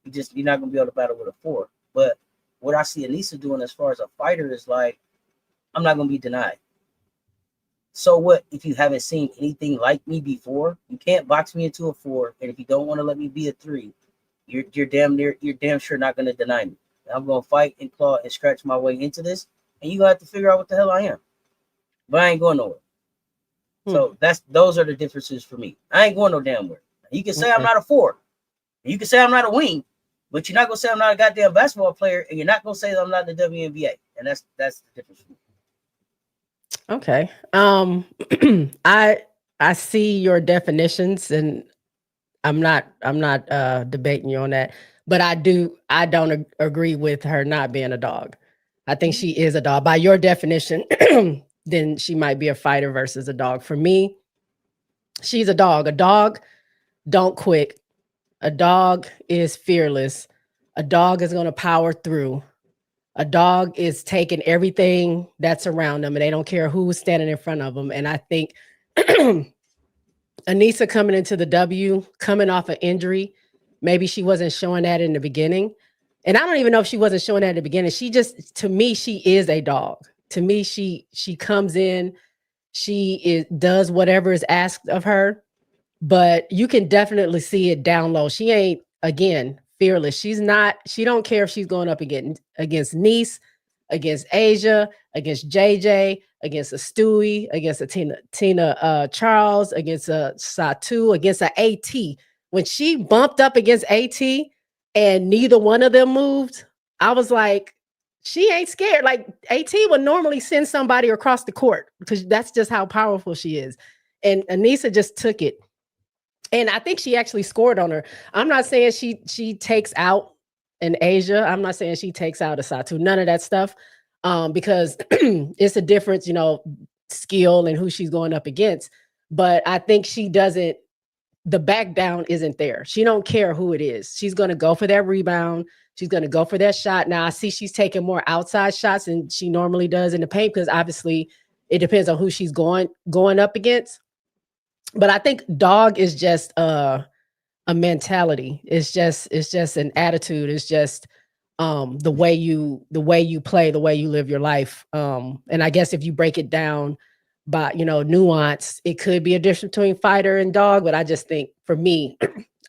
Speaker 1: You're not gonna be able to battle with a 4. But what I see Aneesah doing as far as a fighter is like, I'm not gonna be denied. So what if you haven't seen anything like me before? You can't box me into a 4, and if you don't want to let me be a 3, you're damn sure not gonna deny me. I'm gonna fight and claw and scratch my way into this, and you have to figure out what the hell I am. But I ain't going nowhere. So those are the differences for me. I ain't going no damn where. You can say I'm not a 4. You can say I'm not a wing, but you're not gonna say I'm not a goddamn basketball player, and you're not gonna say that I'm not in the WNBA. And that's the difference for me.
Speaker 2: Okay. I see your definitions, and I'm not debating you on that, but I don't agree with her not being a dog. I think she is a dog by your definition. Then she might be a fighter versus a dog. For me, she's a dog. A dog don't quit. A dog is fearless. A dog is going to power through. A dog is taking everything that's around them, and they don't care who's standing in front of them. And I think Aneesah coming into the W, coming off an injury, maybe she wasn't showing that in the beginning. And I don't even know if she wasn't showing that in the beginning. She just, to me, she is a dog. To me, she comes in, does whatever is asked of her, but you can definitely see it down low. She ain't, again, fearless. She don't care if she's going up against Nice, against Asia, against JJ, against a Stewie, against a Tina Charles, against a Satu, against a AT. When she bumped up against AT and neither one of them moved, I was like, she ain't scared. Like AT would normally send somebody across the court because that's just how powerful she is. And Aneesah just took it. And I think she actually scored on her. I'm not saying she takes out an Asia. I'm not saying she takes out a Satu. None of that stuff. Because it's a difference, skill and who she's going up against. But I think she doesn't, the back down isn't there. She don't care who it is. She's going to go for that rebound. She's going to go for that shot. Now I see she's taking more outside shots than she normally does in the paint because obviously it depends on who she's going up against. But I think dog is just a mentality. It's just an attitude. It's just the way you play, the way you live your life. And I guess if you break it down by nuance, it could be a difference between fighter and dog. But I just think for me,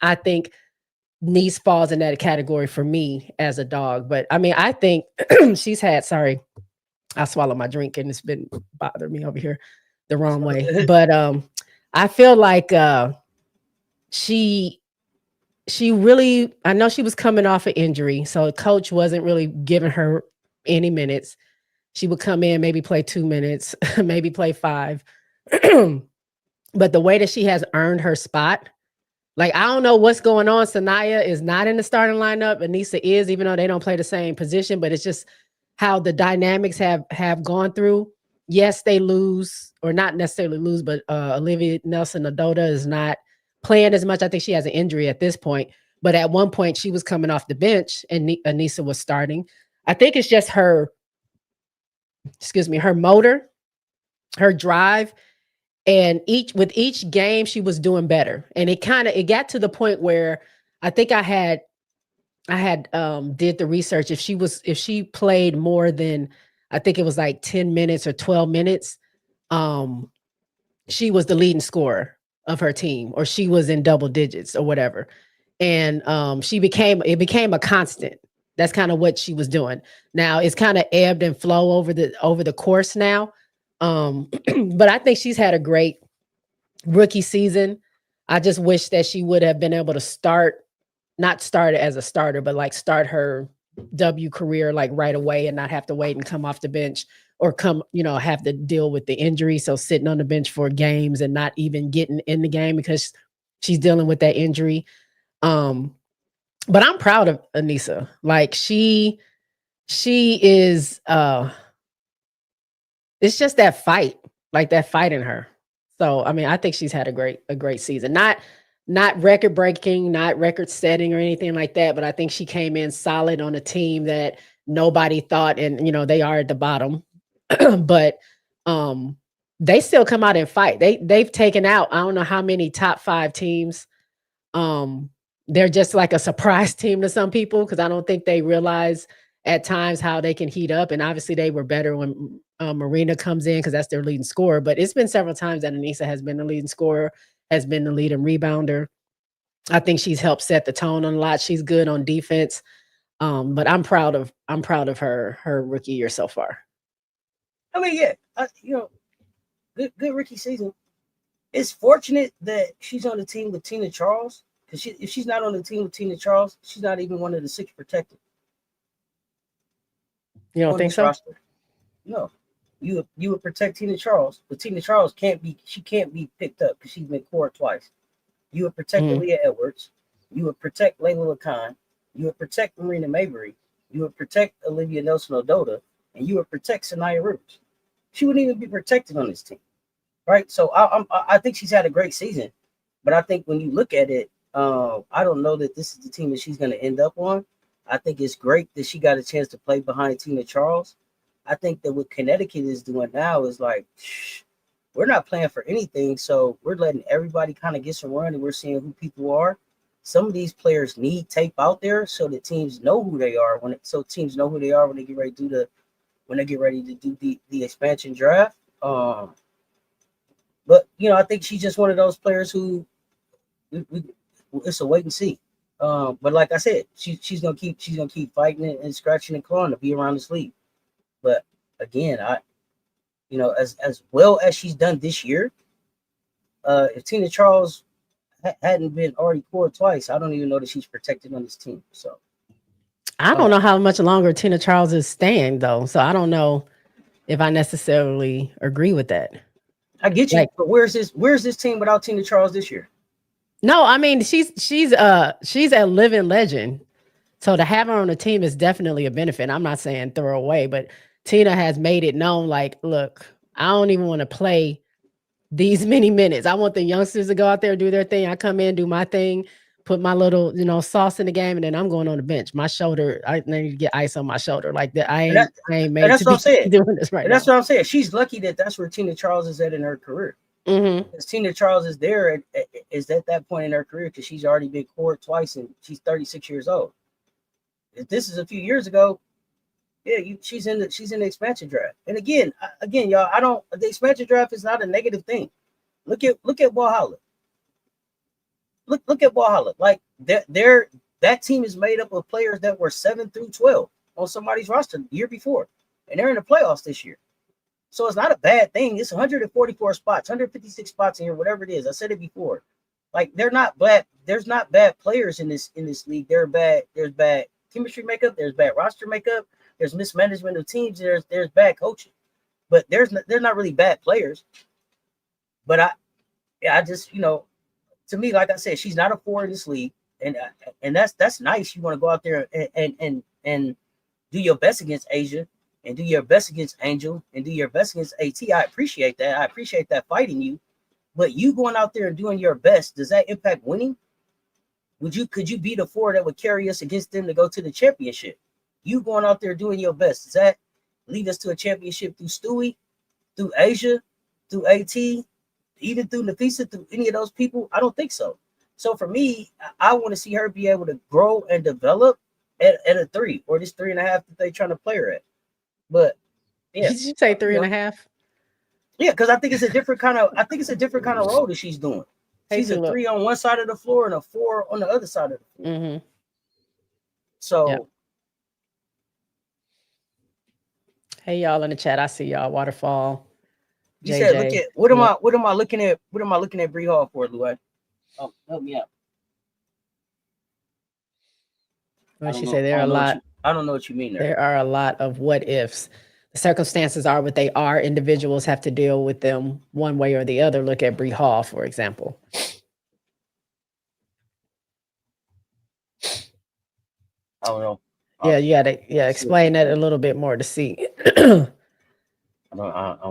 Speaker 2: I think Nice falls in that category for me as a dog. But I mean, I think she's had. Sorry, I swallowed my drink and it's been bothering me over here the wrong way. But I feel like she I know she was coming off an injury, so coach wasn't really giving her any minutes. She would come in, maybe play 2 minutes, maybe play 5. But the way that she has earned her spot, like, I don't know what's going on. Sanaya is not in the starting lineup. Aneesah is, even though they don't play the same position, but it's just how the dynamics have gone through. Yes, they lose, or not necessarily lose, but Olivia Nelson-Ododa is not playing as much. I think she has an injury at this point. But at one point, she was coming off the bench and Aneesah was starting. I think it's just her motor, her drive. And with each game, she was doing better. And it got to the point where I think I had did the research. If she played more than, I think it was like 10 minutes or 12 minutes, she was the leading scorer of her team, or she was in double digits or whatever. And it became a constant. That's kind of what she was doing. Now it's kind of ebbed and flow over the course now. But I think she's had a great rookie season. I just wish that she would have been able to not start as a starter, but like start her W career like right away and not have to wait and come off the bench or have to deal with the injury. So sitting on the bench for games and not even getting in the game because she's dealing with that injury. But I'm proud of Aneesah. Like she is, it's just that fight in her. So, I mean, I think she's had a great season. Not record breaking, not record setting or anything like that, but I think she came in solid on a team that nobody thought, and they are at the bottom. But they still come out and fight. They've taken out, I don't know how many top 5 teams. They're just like a surprise team to some people because I don't think they realize at times how they can heat up. And obviously they were better when Marina comes in because that's their leading scorer. But it's been several times that Aneesah has been the leading scorer, has been the leading rebounder. I think she's helped set the tone on a lot. She's good on defense. But I'm proud of her rookie year so far.
Speaker 1: I mean, yeah, good rookie season. It's fortunate that she's on the team with Tina Charles, because if she's not on the team with Tina Charles, she's not even one of the 6 protected.
Speaker 2: You don't think so?
Speaker 1: Roster. No, you would protect Tina Charles, but Tina Charles can't be picked up because she's been court twice. You would protect Aaliyah Edwards. You would protect Layla LeCon. You would protect Marina Mabry. You would protect Olivia Nelson-Ododa, and you would protect Sayia Rivers. She wouldn't even be protected on this team, right? So I think she's had a great season, but I think when you look at it, I don't know that this is the team that she's going to end up on. I think it's great that she got a chance to play behind Tina Charles. I think that what Connecticut is doing now is like, we're not playing for anything, so we're letting everybody kind of get some run, and we're seeing who people are. Some of these players need tape out there so that teams know who they are so teams know who they are when they get ready to do the expansion draft. But I think she's just one of those players who it's a wait and see. But like I said, she's gonna keep fighting and scratching and clawing to be around this league. But again, as well as she's done this year, if Tina Charles hadn't been already scored twice, I don't even know that she's protected on this team. So
Speaker 2: I don't know how much longer Tina Charles is staying though. So I don't know if I necessarily agree with that.
Speaker 1: I get you, but where's this team without Tina Charles this year?
Speaker 2: No, I mean she's a living legend. So to have her on the team is definitely a benefit. I'm not saying throw away, but Tina has made it known, like, look, I don't even want to play these many minutes. I want the youngsters to go out there and do their thing. I come in, do my thing, put my little, sauce in the game, and then I'm going on the bench. My shoulder, I need to get ice on my shoulder. Like that, I ain't made to be doing this right now.
Speaker 1: That's what I'm saying. She's lucky that that's where Tina Charles is at in her career. Because Tina Charles is there is at that point in her career because she's already been court twice and she's 36 years old. If this is a few years ago, yeah, she's in the expansion draft. And again, y'all, the expansion draft is not a negative thing. Look at Walhalla. Look at Walhalla. Like that team is made up of players that were 7 through 12 on somebody's roster the year before, and they're in the playoffs this year. So it's not a bad thing. It's 144 spots, 156 spots in here, whatever it is. I said it before. Like they're not bad. There's not bad players in this league. There's bad chemistry makeup. There's bad roster makeup. There's mismanagement of teams. There's bad coaching. But they're not really bad players. But I just, to me, like I said, she's not a 4 in this league, and that's nice. You want to go out there and do your best against Asia, and do your best against Angel, and do your best against AT. I appreciate that. I appreciate that fighting you. But you going out there and doing your best, does that impact winning? Could you be the 4 that would carry us against them to go to the championship? You going out there doing your best, does that lead us to a championship through Stewie, through Asia, through AT, even through Nafisa, through any of those people? I don't think so. So for me, I want to see her be able to grow and develop at a 3 or this 3.5 that they're trying to play her at. But yeah,
Speaker 2: did you say 3.5?
Speaker 1: Yeah, because I think it's a different kind of role that she's doing. She's a 3 on one side of the floor and a 4 on the other side of the floor.
Speaker 2: Mm-hmm.
Speaker 1: So,
Speaker 2: hey y'all in the chat, I see y'all. Waterfall.
Speaker 1: You JJ. Said, look at what am I looking at? What am I looking at Bree Hall for, Louis? Oh, help me out.
Speaker 2: What she said, there are a lot.
Speaker 1: I don't know what you mean there.
Speaker 2: There are a lot of what ifs. The circumstances are what they are. Individuals have to deal with them one way or the other. Look at Bree Hall, for example.
Speaker 1: I don't know.
Speaker 2: Yeah, you gotta explain that a little bit more to see.
Speaker 1: I'm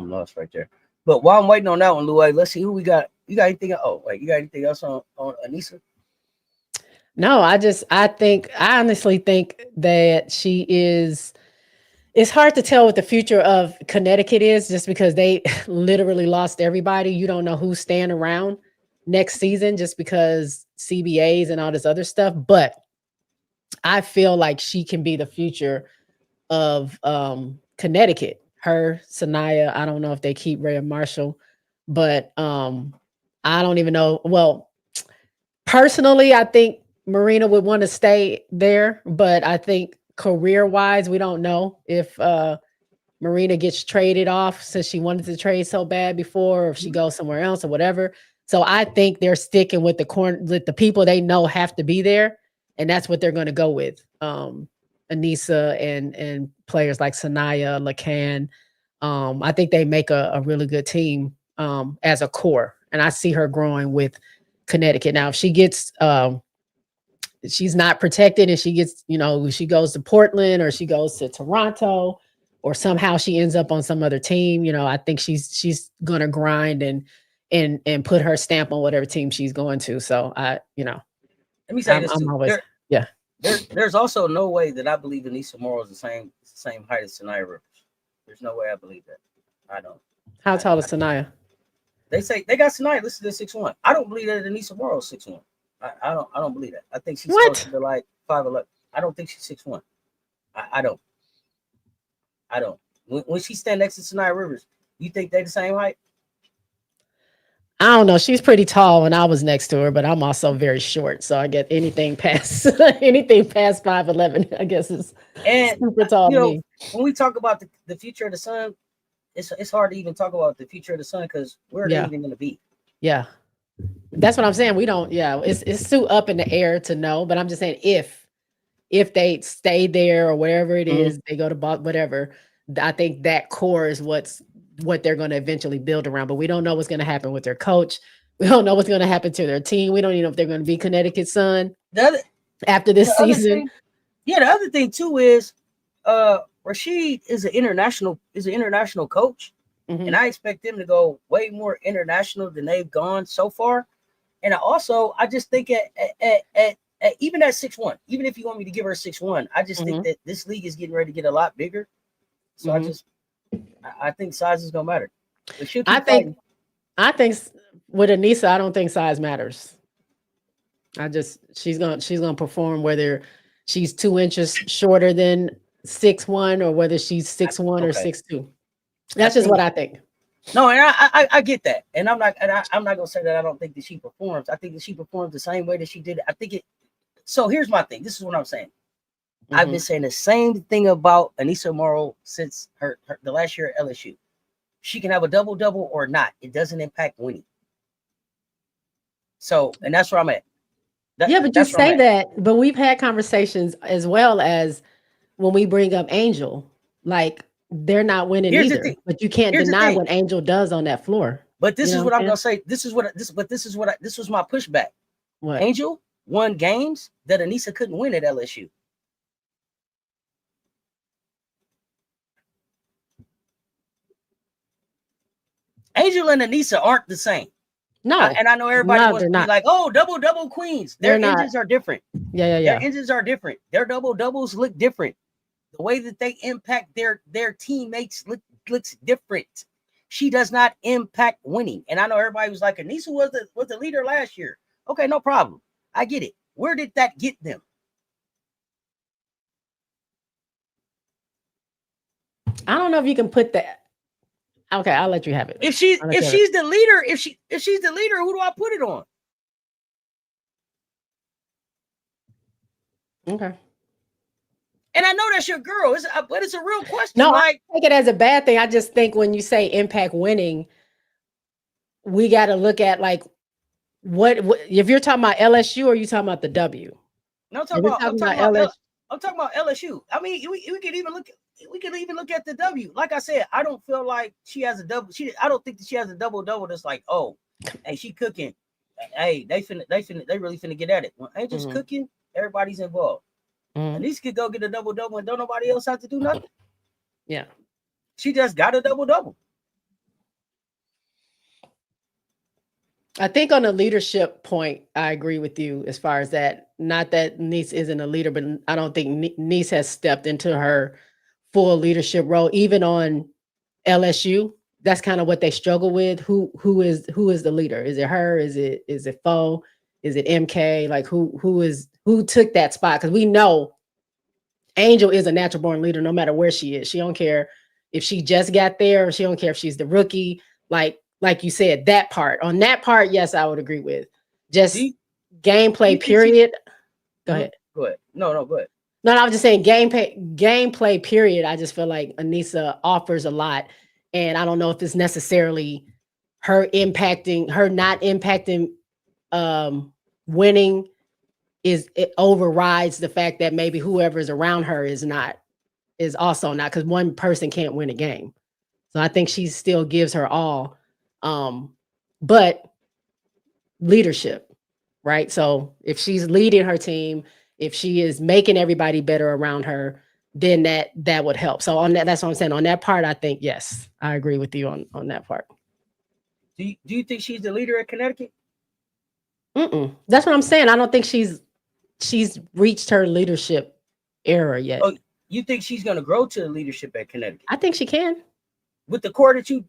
Speaker 1: lost right there. But while I'm waiting on that one, Louis, let's see who we got. You got anything? Oh, wait, you got anything else on Aneesah?
Speaker 2: No, I honestly think that she is. It's hard to tell what the future of Connecticut is just because they literally lost everybody. You don't know who's staying around next season just because CBAs and all this other stuff. But I feel like she can be the future of Connecticut. Her, Sanaya, I don't know if they keep Rhea Marshall, but I don't even know. Well, personally, I think Marina would want to stay there, but I think career-wise, we don't know if Marina gets traded off since she wanted to trade so bad before, or if she goes somewhere else or whatever. So I think they're sticking with the people they know have to be there, and that's what they're going to go with. Aneesah and players like Sanaya, Lacan. I think they make a really good team as a core, and I see her growing with Connecticut. Now, if she gets she's not protected and she gets, she goes to Portland or she goes to Toronto or somehow she ends up on some other team, I think she's going to grind and put her stamp on whatever team she's going to. So let
Speaker 1: me say this too. There's also no way that I believe Aneesah Morrow is the same height as Sayia Rivers. There's no way I believe that. I don't.
Speaker 2: How tall is Sayia?
Speaker 1: They say they got Sayia listed at 6'1". I don't believe that Aneesah Morrow is 6'1". I don't believe that. I think she's closer to like 5'11". I don't think she's 6'1". I don't. When she stand next to Sayia Rivers, you think they the same height?
Speaker 2: I don't know. She's pretty tall when I was next to her, but I'm also very short. So I get anything past 5'11", I guess is super tall to me.
Speaker 1: When we talk about the future of the sun, it's hard to even talk about the future of the sun because where are they even going to be?
Speaker 2: Yeah. That's what I'm saying. We don't, it's too up in the air to know, but I'm just saying if they stay there or wherever it is, they go to whatever, I think that core is what they're going to eventually build around, but we don't know what's going to happen with their coach. We don't know what's going to happen to their team. We don't even know if they're going to be Connecticut Sun after this season.
Speaker 1: The other thing too is Rashid is an international coach. And I expect them to go way more international than they've gone so far. And I just think at even at 6'1", even if you want me to give her 6'1", I just think that this league is getting ready to get a lot bigger. So I think size is gonna matter. I think
Speaker 2: with Aneesah, I don't think size matters. She's gonna perform whether she's 2 inches shorter than 6'1" or whether she's 6'1" or 6'2". That's just what I think.
Speaker 1: No, and I get that, and I'm not gonna say that I don't think that she performs. I think that she performs the same way that she did. So here's my thing. This is what I'm saying. I've been saying the same thing about Aneesah Morrow since the last year at LSU. She can have a double-double or not. It doesn't impact winning. So, and that's where I'm at.
Speaker 2: Yeah, but you say that, but we've had conversations as well as when we bring up Angel, like they're not winning either. But you can't deny what Angel does on that floor.
Speaker 1: But this is what I'm gonna say. This was my pushback.
Speaker 2: What?
Speaker 1: Angel won games that Aneesah couldn't win at LSU. Angel and Aneesah aren't the same.
Speaker 2: No,
Speaker 1: and I know everybody wants to be like, "Oh, double queens." Their engines are different.
Speaker 2: Yeah.
Speaker 1: Their engines are different. Their doubles look different. The way that they impact their teammates looks different. She does not impact winning. And I know everybody was like, Aneesah was the leader last year. Okay, no problem. I get it. Where did that get them?
Speaker 2: I don't know if you can put that. Okay, I'll let you have it.
Speaker 1: If she's the leader, if she's the leader, who do I put it on?
Speaker 2: Okay.
Speaker 1: And I know that's your girl, but it's a real question.
Speaker 2: No, I take it as a bad thing. I just think when you say impact winning, we got to look at like what if you're talking about LSU or you talking about the W?
Speaker 1: No, I'm talking about LSU. I mean, we can even look at the W. Like I said, I don't feel like she has a double. I don't think that she has a double that's like, oh, hey, she cooking. Hey, they really finna get at it. When Angel's cooking, everybody's involved. Aneesah could go get a double and don't nobody else have to do nothing.
Speaker 2: Yeah,
Speaker 1: she just got a double.
Speaker 2: I think on the leadership point, I agree with you as far as that. Not that Aneesah isn't a leader, but I don't think Aneesah has stepped into her full leadership role, even on LSU. That's kind of what they struggle with. Who is the leader? Is it her? Is it Foe? Is it MK? Like who took that spot? Because we know Angel is a natural born leader, no matter where she is. She don't care if she just got there, or she don't care if she's the rookie. Like you said, that part. On that part, yes, I would agree with. Just gameplay, period. Go ahead.
Speaker 1: Go ahead. No, go ahead.
Speaker 2: No, I was just saying gameplay, period. I just feel like Aneesah offers a lot. And I don't know if it's necessarily her not impacting winning it overrides the fact that maybe whoever's around her is also not, because one person can't win a game. So I think she still gives her all. But leadership, right? So if she's leading her team, if she is making everybody better around her, then that would help. So on that's what I'm saying. On that part, I think yes, I agree with you on that part.
Speaker 1: Do you think she's the leader at Connecticut?
Speaker 2: That's what I'm saying. I don't think she's reached her leadership era yet.
Speaker 1: Oh, you think she's going to grow to the leadership at Connecticut?
Speaker 2: I think she can.
Speaker 1: With the core that you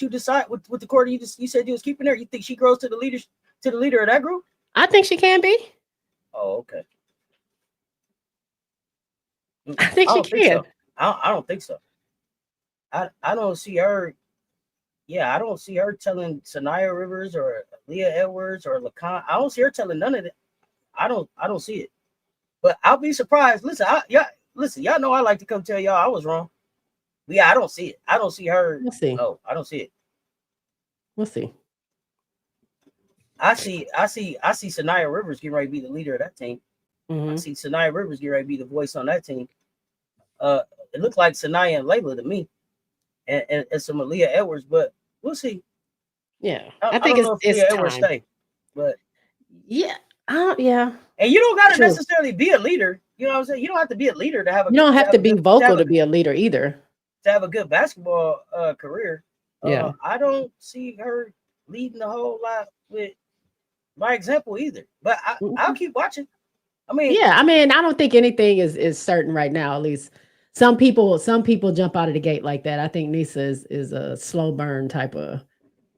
Speaker 1: decide with the core you said you was keeping there, you think she grows to the leader of that group?
Speaker 2: I think she can be.
Speaker 1: Oh, okay.
Speaker 2: I think she can.
Speaker 1: I don't think so. I don't see her. Yeah, I don't see her telling Sayia Rivers or Leah Edwards or Lacan. I don't see her telling none of that. I don't see it. But I'll be surprised. Listen, y'all know I like to come tell y'all I was wrong. But yeah, I don't see it. I don't see her.
Speaker 2: We'll see.
Speaker 1: No, I don't see it.
Speaker 2: We'll see.
Speaker 1: I see Sayia Rivers getting ready to be the leader of that team. I see Sayia Rivers getting ready to be the voice on that team. It looked like Sayia and Layla to me, and some Leah Edwards, but we'll see.
Speaker 2: Yeah, I think it's
Speaker 1: Leah Edwards stay, but
Speaker 2: yeah, yeah.
Speaker 1: And you don't got to necessarily be a leader. You know what I'm saying? You don't have to be a leader to have a.
Speaker 2: You don't have to be vocal to be a leader either.
Speaker 1: To have a good basketball career.
Speaker 2: Yeah,
Speaker 1: I don't see her leading a whole lot with my example either. But I'll keep watching. I mean,
Speaker 2: I don't think anything is certain right now. At least some people jump out of the gate like that. I think Aneesah is a slow burn type of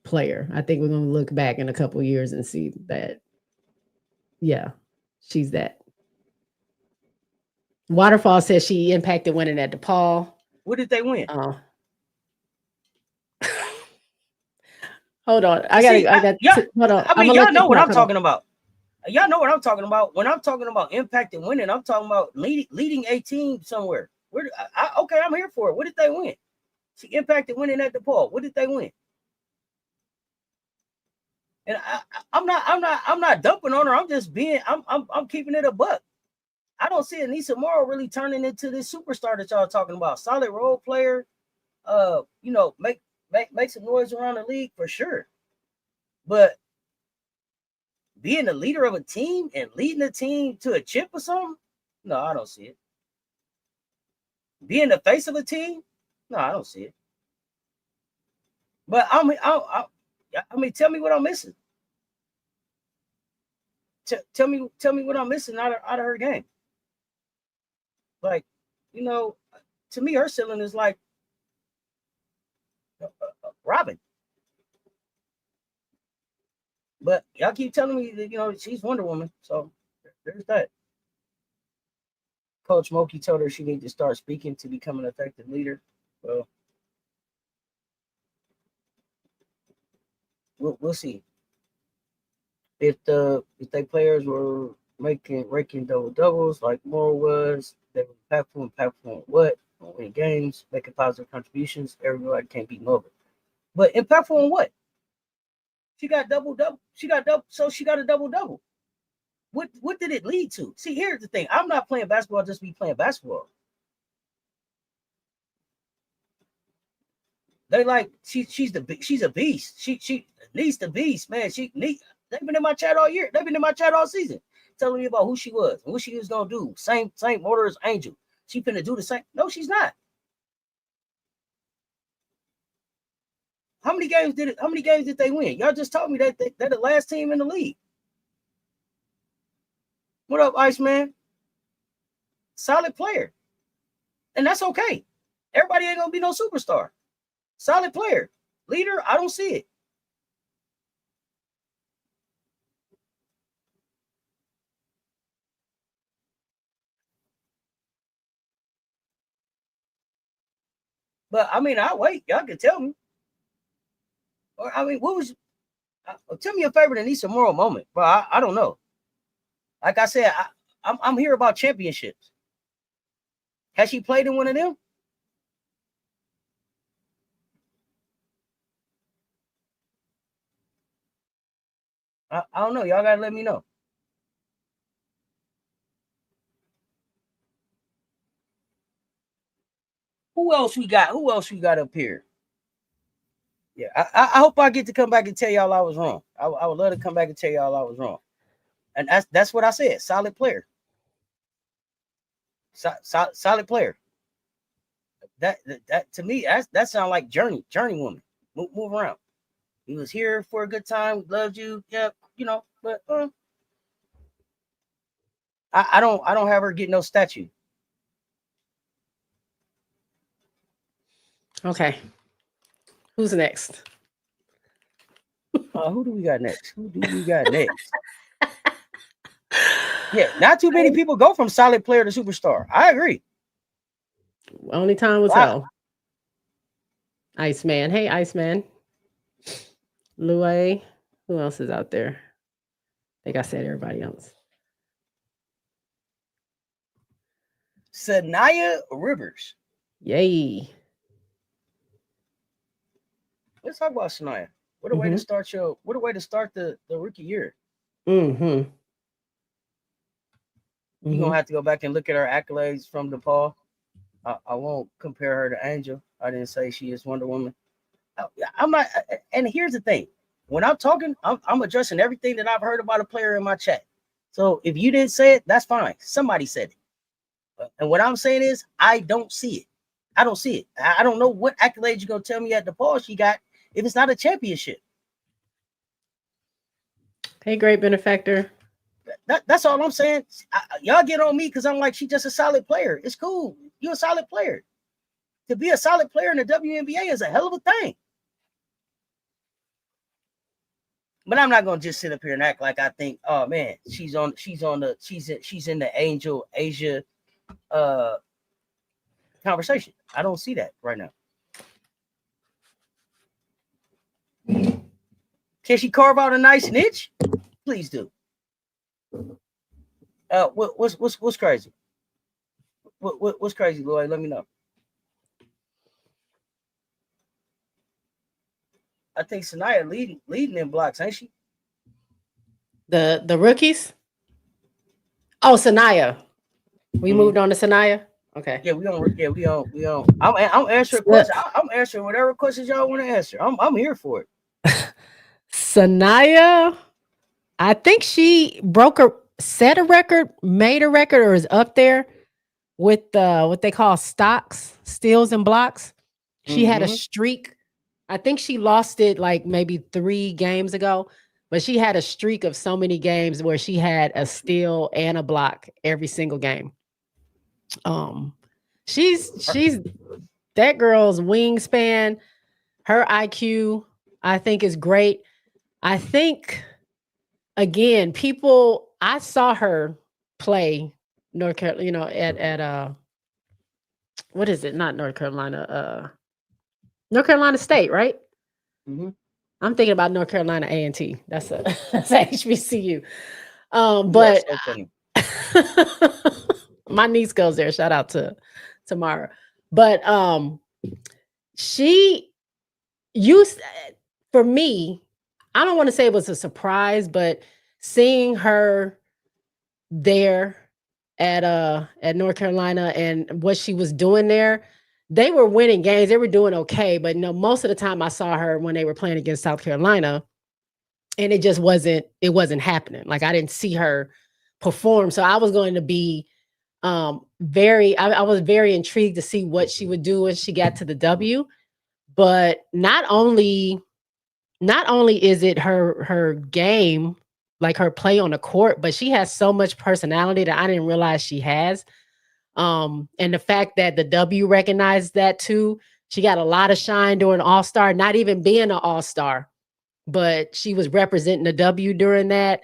Speaker 2: player. I think we're going to look back in a couple of years and see that. Yeah, she's that. Waterfall says she impacted winning at DePaul.
Speaker 1: What did they win?
Speaker 2: Hold on.
Speaker 1: Hold on. I mean, y'all know what I'm talking about. Y'all know what I'm talking about. When I'm talking about impact and winning, I'm talking about leading a team somewhere. Okay, I'm here for it. What did they win? She impacted winning at DePaul. What did they win? And I'm not dumping on her. I'm just being, I'm keeping it a buck. I don't see Aneesah Morrow really turning into this superstar that y'all talking about. Solid role player, make some noise around the league for sure. But being the leader of a team and leading the team to a chip or something, no, I don't see it. Being the face of a team, no, I don't see it. But I mean, tell me what I'm missing. Tell me what I'm missing out of her game. Like, to me, her ceiling is like Robin. But y'all keep telling me that she's Wonder Woman, so there's that. Coach Moki told her she needs to start speaking to become an effective leader. Well, we'll see. If they players were raking double doubles like Moore was, they were impactful what? Winning games, making positive contributions. Everybody can't be Nova. But impactful on what? She got double. So she got a double. What did it lead to? See, here's the thing. I'm not playing basketball just to be playing basketball. They like she's a beast. She needs the beast, man. They've been in my chat all year. They've been in my chat all season, telling me about who she was and what she was gonna do. Same order as Angel. She finna do the same. No, she's not. How many games did they win? Y'all just told me that they're the last team in the league. What up, Iceman? Solid player. And that's okay. Everybody ain't gonna be no superstar. Solid player. Leader, I don't see it. But I mean, I'll wait. Y'all can tell me. Or I mean, tell me your favorite Aneesah Morrow moment, but I don't know. Like I said, I'm here about championships. Has she played in one of them? I don't know. Y'all gotta let me know. Who else we got up here? Yeah, I hope I get to come back and tell y'all I was wrong. I would love to come back and tell y'all I was wrong. And that's what I said. Solid player. Solid player. That to me, that sounds like journeywoman. Move around. He was here for a good time. Loved you. Yeah, but I don't have her get no statue.
Speaker 2: Okay. Who's next?
Speaker 1: Who do we got next? Yeah, not too many people go from solid player to superstar. I agree.
Speaker 2: Only time will tell. Iceman. Hey, Iceman. Lue. Who else is out there? I think I said everybody else.
Speaker 1: Sayia Rivers.
Speaker 2: Yay.
Speaker 1: Let's talk about Sayia. What a way to start the rookie year.
Speaker 2: Mm-hmm.
Speaker 1: You're gonna have to go back and look at her accolades from DePaul. I won't compare her to Angel. I didn't say she is Wonder Woman. I'm not. And here's the thing: when I'm talking, I'm addressing everything that I've heard about a player in my chat. So if you didn't say it, that's fine. Somebody said it. And what I'm saying is, I don't see it. I don't see it. I don't know what accolades you're gonna tell me at DePaul she got if it's not a championship.
Speaker 2: Hey, great benefactor.
Speaker 1: That's all I'm saying. Y'all get on me because I'm like, she's just a solid player. It's cool. You're a solid player. To be a solid player in the WNBA is a hell of a thing. But I'm not gonna just sit up here and act like I think, oh man, she's in the Angel Asia conversation. I don't see that right now. Can she carve out a nice niche? Please do. What's crazy? What's crazy, Lloyd? Let me know. I think Sayia leading in blocks, ain't she?
Speaker 2: The rookies. Oh, Sanaya. We moved on to Sanaya. Okay.
Speaker 1: Yeah, we don't. Yeah, we don't. I'm answering questions. I'm answering whatever questions y'all want to answer. I'm here for it.
Speaker 2: Sanaya, I think she set a record, made a record, or is up there with what they call stocks, steals and blocks. She had a streak. I think she lost it like maybe 3 games ago, but she had a streak of so many games where she had a steal and a block every single game. She's that girl's wingspan, her IQ, I think is great. I think again, I saw her play North Carolina, at what is it? Not North Carolina, North Carolina State, right? I'm thinking about North Carolina A&T. That's a that's HBCU. But my niece goes there. Shout out to Tamara. But she used, for me, I don't want to say it was a surprise, but seeing her there at North Carolina and what she was doing there, they were winning games. They were doing okay, but no, most of the time I saw her when they were playing against South Carolina, and it just wasn't happening. Like I didn't see her perform. So I was going to be I was very intrigued to see what she would do when she got to the W. But not only is it her game, like her play on the court, but she has so much personality that I didn't realize she has. And the fact that the W recognized that too, she got a lot of shine during All-Star, not even being an All-Star, but she was representing the W during that,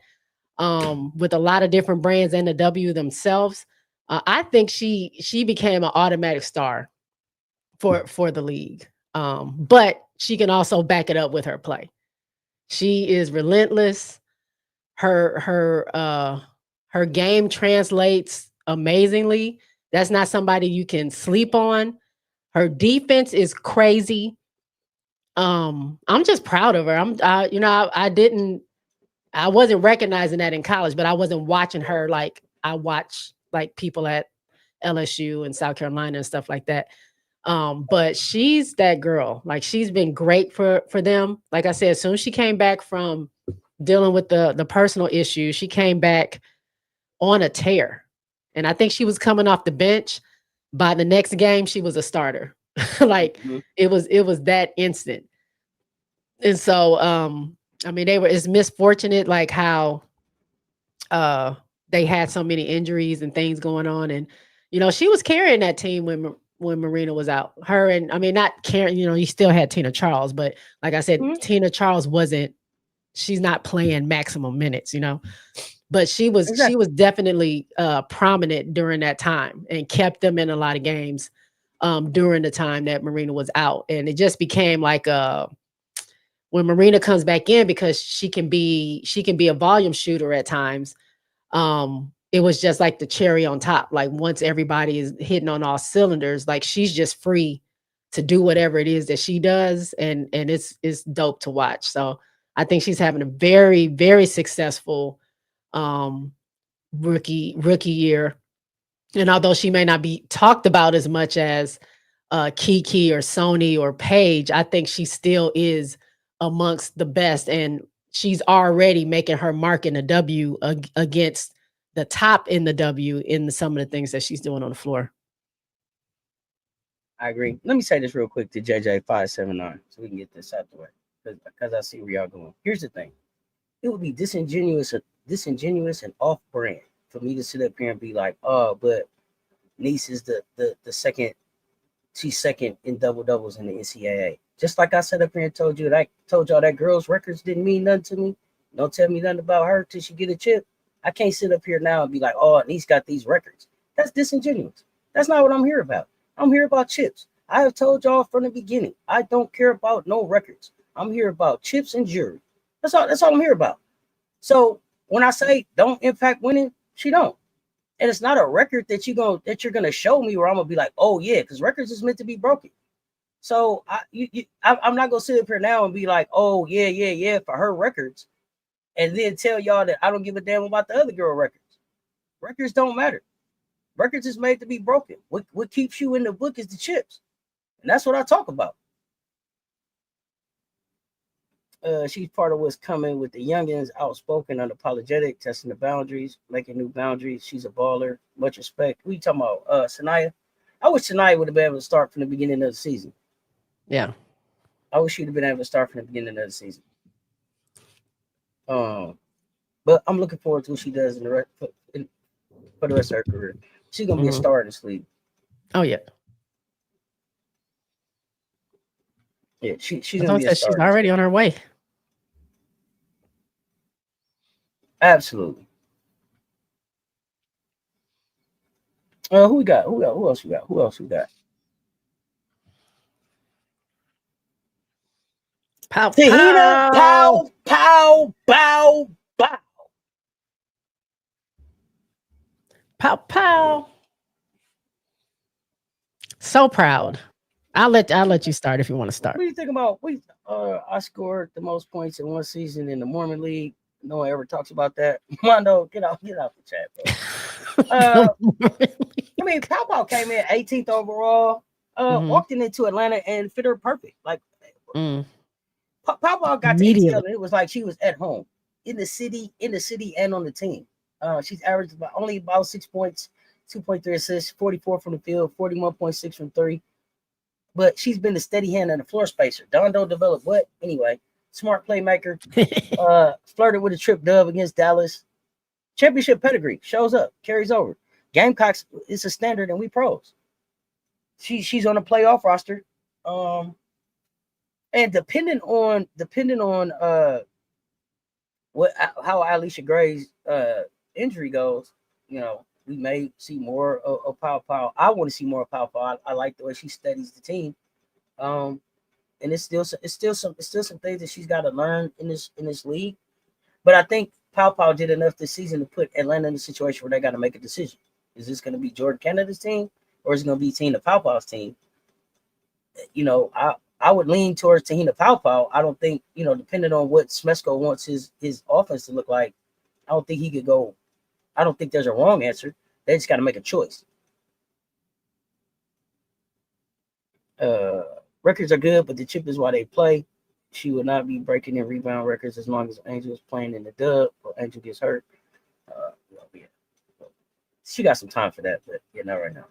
Speaker 2: with a lot of different brands and the W themselves. I think she became an automatic star for the league. But she can also back it up with her play. She is relentless. Her game translates amazingly. That's not somebody you can sleep on. Her defense is crazy. I'm just proud of her. I wasn't recognizing that in college, but I wasn't watching her like I watch like people at LSU and South Carolina and stuff like that. But she's that girl. Like she's been great for them. Like I said, as soon as she came back from dealing with the personal issues, she came back on a tear. And I think she was coming off the bench. By the next game, she was a starter. Like it was that instant. And so I mean, it's misfortunate like how they had so many injuries and things going on. And she was carrying that team when Marina was out. Her and I mean, not carrying, you still had Tina Charles, but like I said, Tina Charles she's not playing maximum minutes, but she was definitely prominent during that time and kept them in a lot of games during the time that Marina was out. And it just became like when Marina comes back in, because she can be a volume shooter at times. It was just like the cherry on top. Like once everybody is hitting on all cylinders, like she's just free to do whatever it is that she does. And it's dope to watch. So I think she's having a very, very successful rookie year. And although she may not be talked about as much as Kiki or Sony or Paige, I think she still is amongst the best. And she's already making her mark in the W against the top in the W in some of the things that she's doing on the floor.
Speaker 1: I agree. Let me say this real quick to JJ579 so we can get this out the way, because I see where y'all going. Here's the thing. It would be disingenuous and off-brand for me to sit up here and be like, oh, but Niece is the second, she's second in double-doubles in the NCAA. Just like I sat up here and told y'all that girl's records didn't mean nothing to me. Don't tell me nothing about her till she get a chip. I can't sit up here now and be like, oh, Niece got these records. That's disingenuous. That's not what I'm here about. I'm here about chips. I have told y'all from the beginning, I don't care about no records. I'm here about chips and jury. That's all I'm here about. So when I say don't impact winning, she don't. And it's not a record that you're gonna show me where I'm gonna be like, oh yeah, because records is meant to be broken. So I'm not gonna sit up here now and be like, oh yeah for her records. and then tell y'all that I don't give a damn about the other girl records. Records don't matter. Records is made to be broken. What keeps you in the book is the chips. And that's what I talk about. She's part of what's coming with the youngins, outspoken, unapologetic, testing the boundaries, making new boundaries. She's a baller. Much respect. Who you talking about? Sanaya? I wish Sanaya would have been able to start from the beginning of the season.
Speaker 2: Yeah.
Speaker 1: I wish she'd have been able to start from the beginning of the season. But I'm looking forward to what she does for the rest of her career. She's gonna be a star in this league.
Speaker 2: Oh yeah.
Speaker 1: Yeah, she's gonna be a star.
Speaker 2: She's already on her way.
Speaker 1: Absolutely. Who we got? Who else we got? Who else we got? Te-Hina Paopao.
Speaker 2: So proud. I'll let you start if you want to start.
Speaker 1: What do you think about? I scored the most points in one season in the Mormon League. No one ever talks about that. Mondo, get off the chat, bro. I mean, Paopao came in 18th overall. Walked into Atlanta and fit her perfect. Like Paopao got to ATL and it was like she was at home in the city and on the team. She's averaged only about 6 points, 2.3 assists, 44 from the field, 41.6 from three. But she's been the steady hand and the floor spacer. Dondo developed what? Anyway, smart playmaker. Flirted with a trip dub against Dallas. Championship pedigree. Shows up. Carries over. Gamecocks is a standard and we pros. She's on a playoff roster. And depending on how Alicia Gray's injury goes, we may see more of Paopao. I want to see more of Paopao. I like the way she studies the team. And it's still some things that she's got to learn in this league. But I think Paopao did enough this season to put Atlanta in a situation where they got to make a decision. Is this going to be Jordan Canada's team or is it going to be Teina Paopao's team? I would lean towards Teina Paopao. I don't think, depending on what Smesco wants his offense to look like, I don't think he could go. I don't think there's a wrong answer. They just got to make a choice. Records are good, but the chip is why they play. She will not be breaking in rebound records as long as Angel is playing in the dub or Angel gets hurt. She got some time for that, but not right now.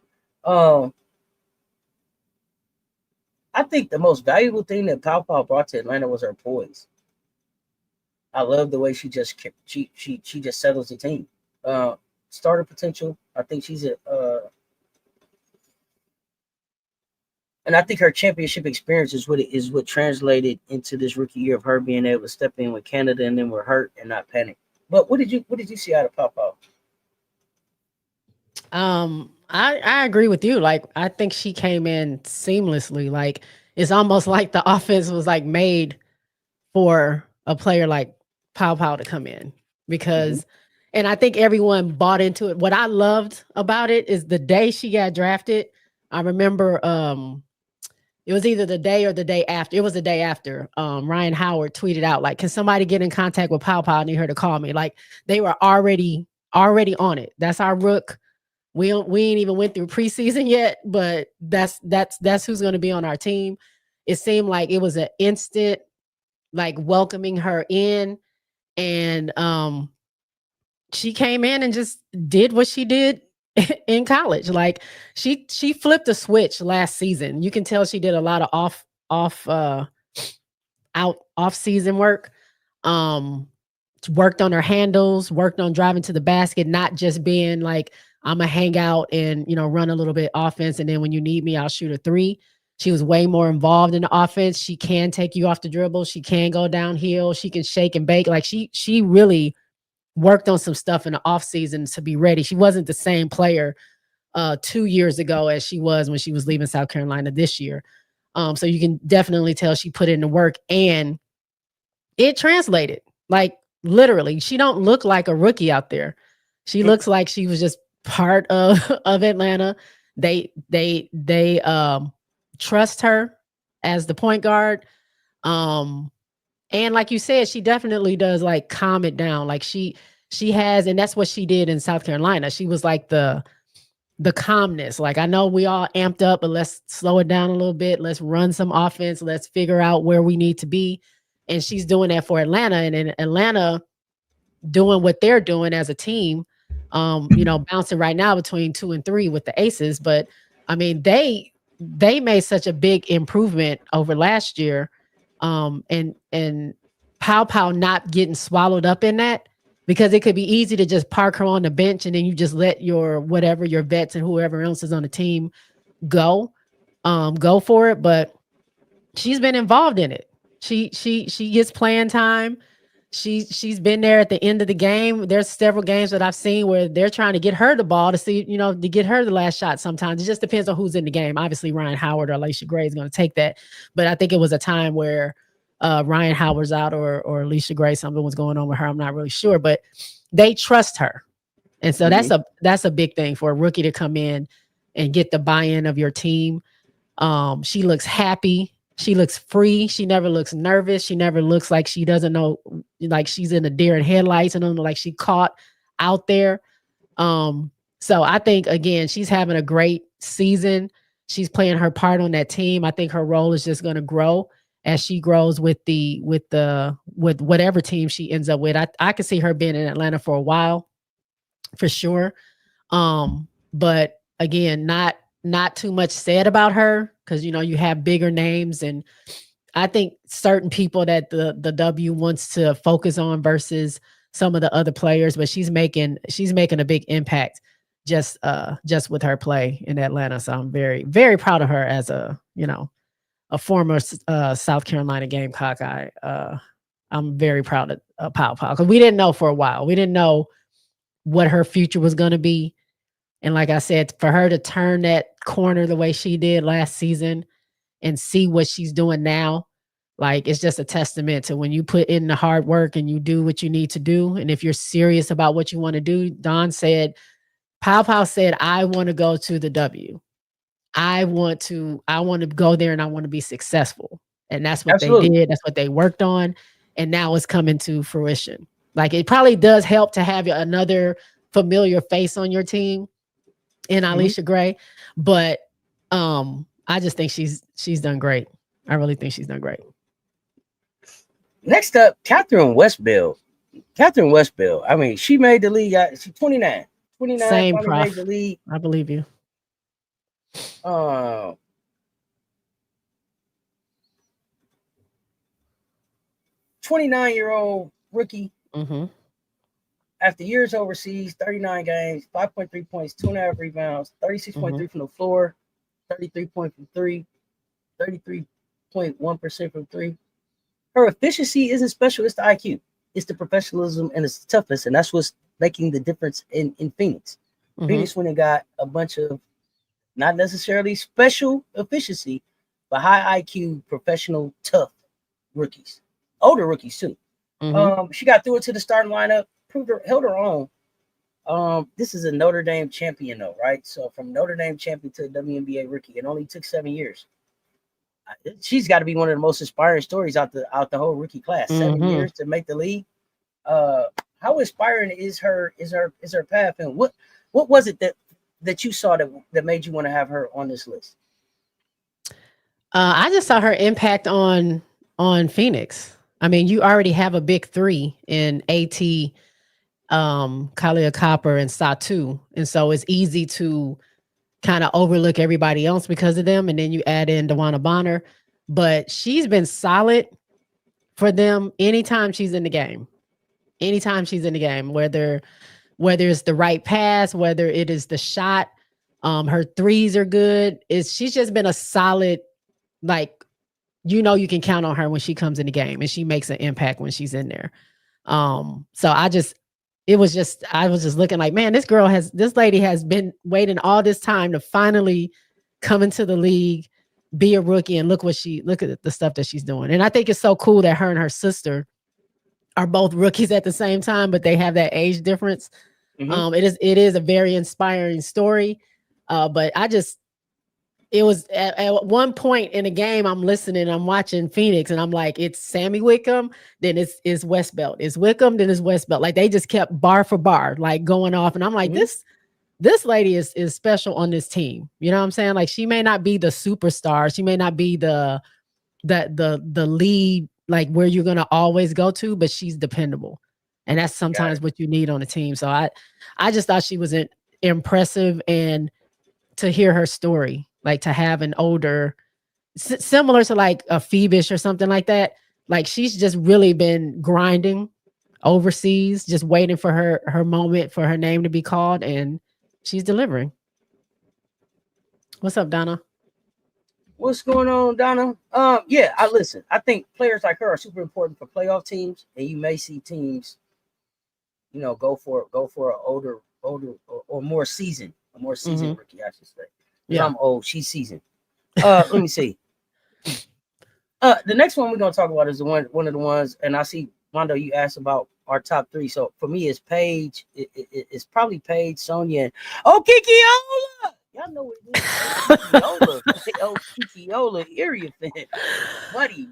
Speaker 1: I think the most valuable thing that Paopao brought to Atlanta was her poise. I love the way she just settles the team. Starter potential. I think she's and I think her championship experience is what translated into this rookie year of her being able to step in with Canada and then we're hurt and not panic. But what did you see out of Paopao?
Speaker 2: I agree with you. Like, I think she came in seamlessly. Like, it's almost like the offense was like made for a player like Paopao to come in because, and I think everyone bought into it. What I loved about it is the day she got drafted. I remember, it was either the day or the day after. It was the day after. Ryan Howard tweeted out, like, can somebody get in contact with Paopao? I need her to call me. Like, they were already on it. That's our rook. We ain't even went through preseason yet, but that's who's going to be on our team. It seemed like it was an instant, like, welcoming her in, and she came in and just did what she did in college. Like, she flipped a switch last season. You can tell she did a lot of off season work. Worked on her handles, worked on driving to the basket, not just being like, I'm gonna hang out and run a little bit offense, and then when you need me, I'll shoot a three. She was way more involved in the offense. She can take you off the dribble. She can go downhill. She can shake and bake. Like, she really worked on some stuff in the off season to be ready. She wasn't the same player 2 years ago as she was when she was leaving South Carolina this year. So you can definitely tell she put in the work and it translated. Like, literally, she don't look like a rookie out there. She looks like she was just part of Atlanta. They trust her as the point guard. And And like you said, she definitely does like calm it down. Like she has, and that's what she did in South Carolina. She was like the calmness. Like, I know we all amped up, but let's slow it down a little bit. Let's run some offense. Let's figure out where we need to be. And she's doing that for Atlanta. And in Atlanta, doing what they're doing as a team, bouncing right now between 2 and 3 with the Aces. But I mean, they made such a big improvement over last year. And Paopao not getting swallowed up in that, because it could be easy to just park her on the bench and then you just let your vets and whoever else is on the team go for it. But she's been involved in it. She gets playing time. She's been there at the end of the game. There's several games that I've seen where they're trying to get her the ball to see, to get her the last shot. Sometimes it just depends on who's in the game. Obviously, Ryan Howard or Alicia Gray is going to take that. But I think it was a time where Ryan Howard's out or Alicia Gray, something was going on with her. I'm not really sure, but they trust her. And so that's a big thing for a rookie to come in and get the buy-in of your team. She looks happy. She looks free. She never looks nervous. She never looks like she doesn't know, like she's in a deer in headlights and like she caught out there. So I think, again, she's having a great season. She's playing her part on that team. I think her role is just going to grow as she grows with whatever team she ends up with. I could see her being in Atlanta for a while, for sure. But again, not too much said about her, because you have bigger names, and I think certain people that the W wants to focus on versus some of the other players. But she's making a big impact just with her play in Atlanta. So I'm very, very proud of her as a former South Carolina Gamecock. I'm very proud of Paopao, because we didn't know for a while. We didn't know what her future was going to be. And like I said, for her to turn that corner the way she did last season and see what she's doing now, like, it's just a testament to when you put in the hard work and you do what you need to do. And if you're serious about what you want to do, Paopao said, I want to go to the W. I want to go there and I want to be successful. And that's what they did. That's what they worked on. And now it's coming to fruition. Like, it probably does help to have another familiar face on your team in Alicia Gray. But I just think she's done great. I really think she's done great.
Speaker 1: Next up, Katherine Westbelt. Katherine Westbelt. I mean, she made the league. She's 29. 29.
Speaker 2: Same, Prof.
Speaker 1: Made the league.
Speaker 2: I believe you.
Speaker 1: 29-year-old rookie.
Speaker 2: Mm-hmm.
Speaker 1: After years overseas, 39 games, 5.3 points, 2.5 rebounds, 36.3 from the floor, 33 points from three, 33.1% from three. Her efficiency isn't special. It's the IQ. It's the professionalism and it's the toughness. And that's what's making the difference in Phoenix. Phoenix went and got a bunch of not necessarily special efficiency, but high IQ, professional, tough rookies. Older rookies, too. She got through it to the starting lineup. Held her own. This is a Notre Dame champion, though, right? So from Notre Dame champion to WNBA rookie, it only took 7 years. She's got to be one of the most inspiring stories out the whole rookie class. 7 years to make the league. How inspiring is her path, and what was it that you saw that made you want to have her on this list?
Speaker 2: I just saw her impact on Phoenix. I mean, you already have a big three in AT, Kalia Copper, and Satu. And so it's easy to kind of overlook everybody else because of them. And then you add in Dewana Bonner. But she's been solid for them anytime she's in the game. Anytime she's in the game, whether it's the right pass, whether it is the shot, her threes are good. She's just been a solid, like, you can count on her when she comes in the game, and she makes an impact when she's in there. So I was just looking like, man, this lady has been waiting all this time to finally come into the league, be a rookie, and look at the stuff that she's doing. And I think it's so cool that her and her sister are both rookies at the same time, but they have that age difference. It is a very inspiring story. But it was at one point in a game, I'm listening, I'm watching Phoenix, and I'm like, it's Sammy Wickham, then it's Westbelt. It's Wickham, then it's Westbelt. Like they just kept bar for bar, like going off. And I'm like, this lady is special on this team. You know what I'm saying? Like she may not be the superstar, she may not be the lead, like where you're gonna always go to, but she's dependable. And that's sometimes what you need on a team. So I just thought she was impressive, and to hear her story, like to have an older, similar to like a Phoebish or something like that. Like she's just really been grinding overseas, just waiting for her moment for her name to be called, and she's delivering. What's up, Donna?
Speaker 1: What's going on, Donna? Yeah, I listen. I think players like her are super important for playoff teams, and you may see teams, go for an older or more seasoned, rookie, I should say. Yeah, I'm old. She's seasoned. Let me see. The next one we're gonna talk about is one of the ones, and I see Mondo, you asked about our top three. So for me, it's Paige. It's probably Paige, Sonia, and Kiki Iriafen. Y'all know what it is. Kiki Iriafen. buddy.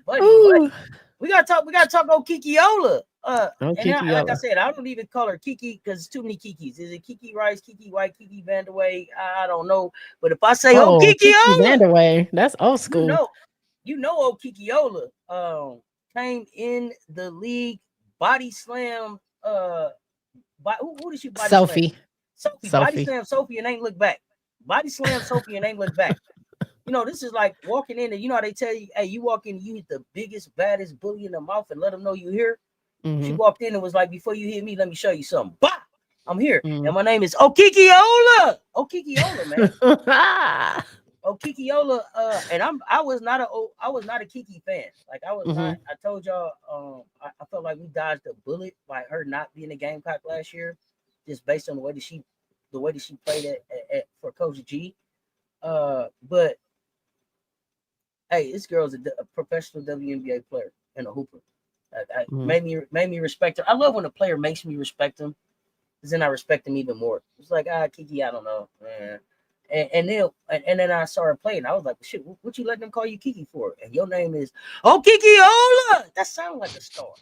Speaker 1: We gotta talk Kiki Iriafen. Like I said, I don't even call her Kiki because it's too many Kikis. Is it Kiki Rice, Kiki White, Kiki Vanderway? I don't know. But if I say Kiki Iriafen,
Speaker 2: Vanderway, that's old school.
Speaker 1: You know Kiki Iriafen came in the league, body slam. Who did she body
Speaker 2: Sophie.
Speaker 1: slam? Sophie. Body slam Sophie and ain't look back. Body slam Sophie and ain't look back. This is like walking in, and how they tell you, hey, you walk in, you hit the biggest, baddest bully in the mouth and let them know you here. She walked in and was like, before you hit me, let me show you something. Bah! I'm here. And my name is Kiki Iriafen, man. Kiki Iriafen, and I was not a Kiki fan. Like I was not. I told y'all, I felt like we dodged a bullet by her not being a Gamecock last year, just based on the way that she played at for Coach G. But hey, this girl's a professional WNBA player and a hooper. Made me respect her. I love when a player makes me respect them, because then I respect them even more. It's like, Kiki, I don't know, man. And then I saw her playing. I was like, shit, what you letting them call you Kiki for? And your name is Kiki Iriafen. That sounds like a star.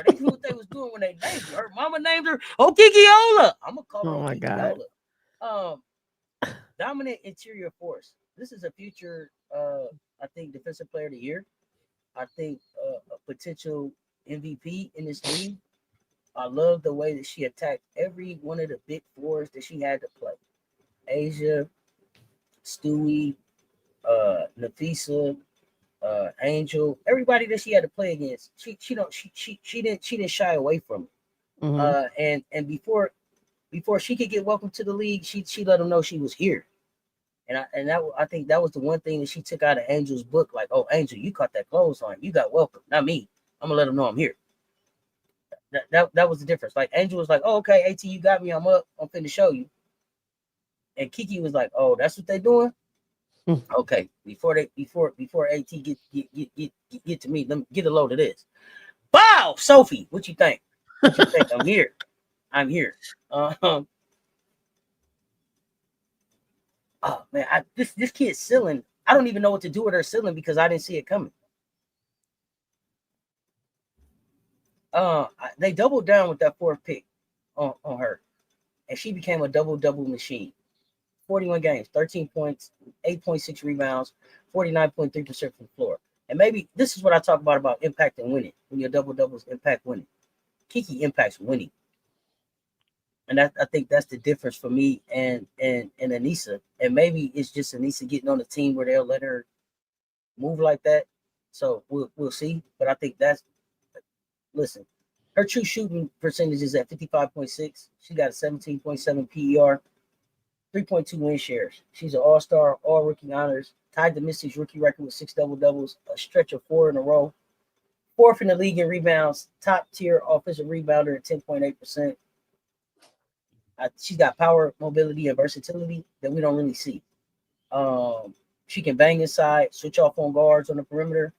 Speaker 1: They knew what they was doing when they named her. Her mama named her Kiki Iriafen. I'm gonna call her Kiki Iriafen. Dominant interior force. This is a future, I think, defensive player of the year. I think a potential MVP in this league. I love the way that she attacked every one of the big fours that she had to play. Asia, Stewie, Nafisa, Angel, everybody that she had to play against, she didn't shy away from it. And before she could get welcome to the league, she let them know she was here. And I think that was the one thing that she took out of Angel's book. Like, oh, Angel, you caught that clothesline. You got welcome, not me. I'm gonna let them know I'm here. That was the difference. Like Angel was like, oh, okay, AT, you got me. I'm up. I'm finna show you. And Kiki was like, oh, that's what they doing. Okay, before AT get to me, let me get a load of this. Wow, Sophie, what you think? I'm here. Oh man, this kid's ceiling. I don't even know what to do with her ceiling because I didn't see it coming. They doubled down with that fourth pick on her, and she became a double machine. 41 games, 13 points, 8.6 rebounds, 49.3% from the floor. And maybe this is what I talk about impact and winning. When your double doubles impact winning, Kiki impacts winning. And I think that's the difference for me and Aneesah. And maybe it's just Aneesah getting on the team where they'll let her move like that. So we'll see. But I think listen, her true shooting percentage is at 55.6. She got a 17.7 PER, 3.2 win shares. She's an all-star, all-rookie honors, tied the Mystics rookie record with 6 double-doubles, a stretch of 4 in a row, 4th in the league in rebounds, top-tier offensive rebounder at 10.8%. She's got power, mobility, and versatility that we don't really see. She can bang inside, switch off on guards on the perimeter,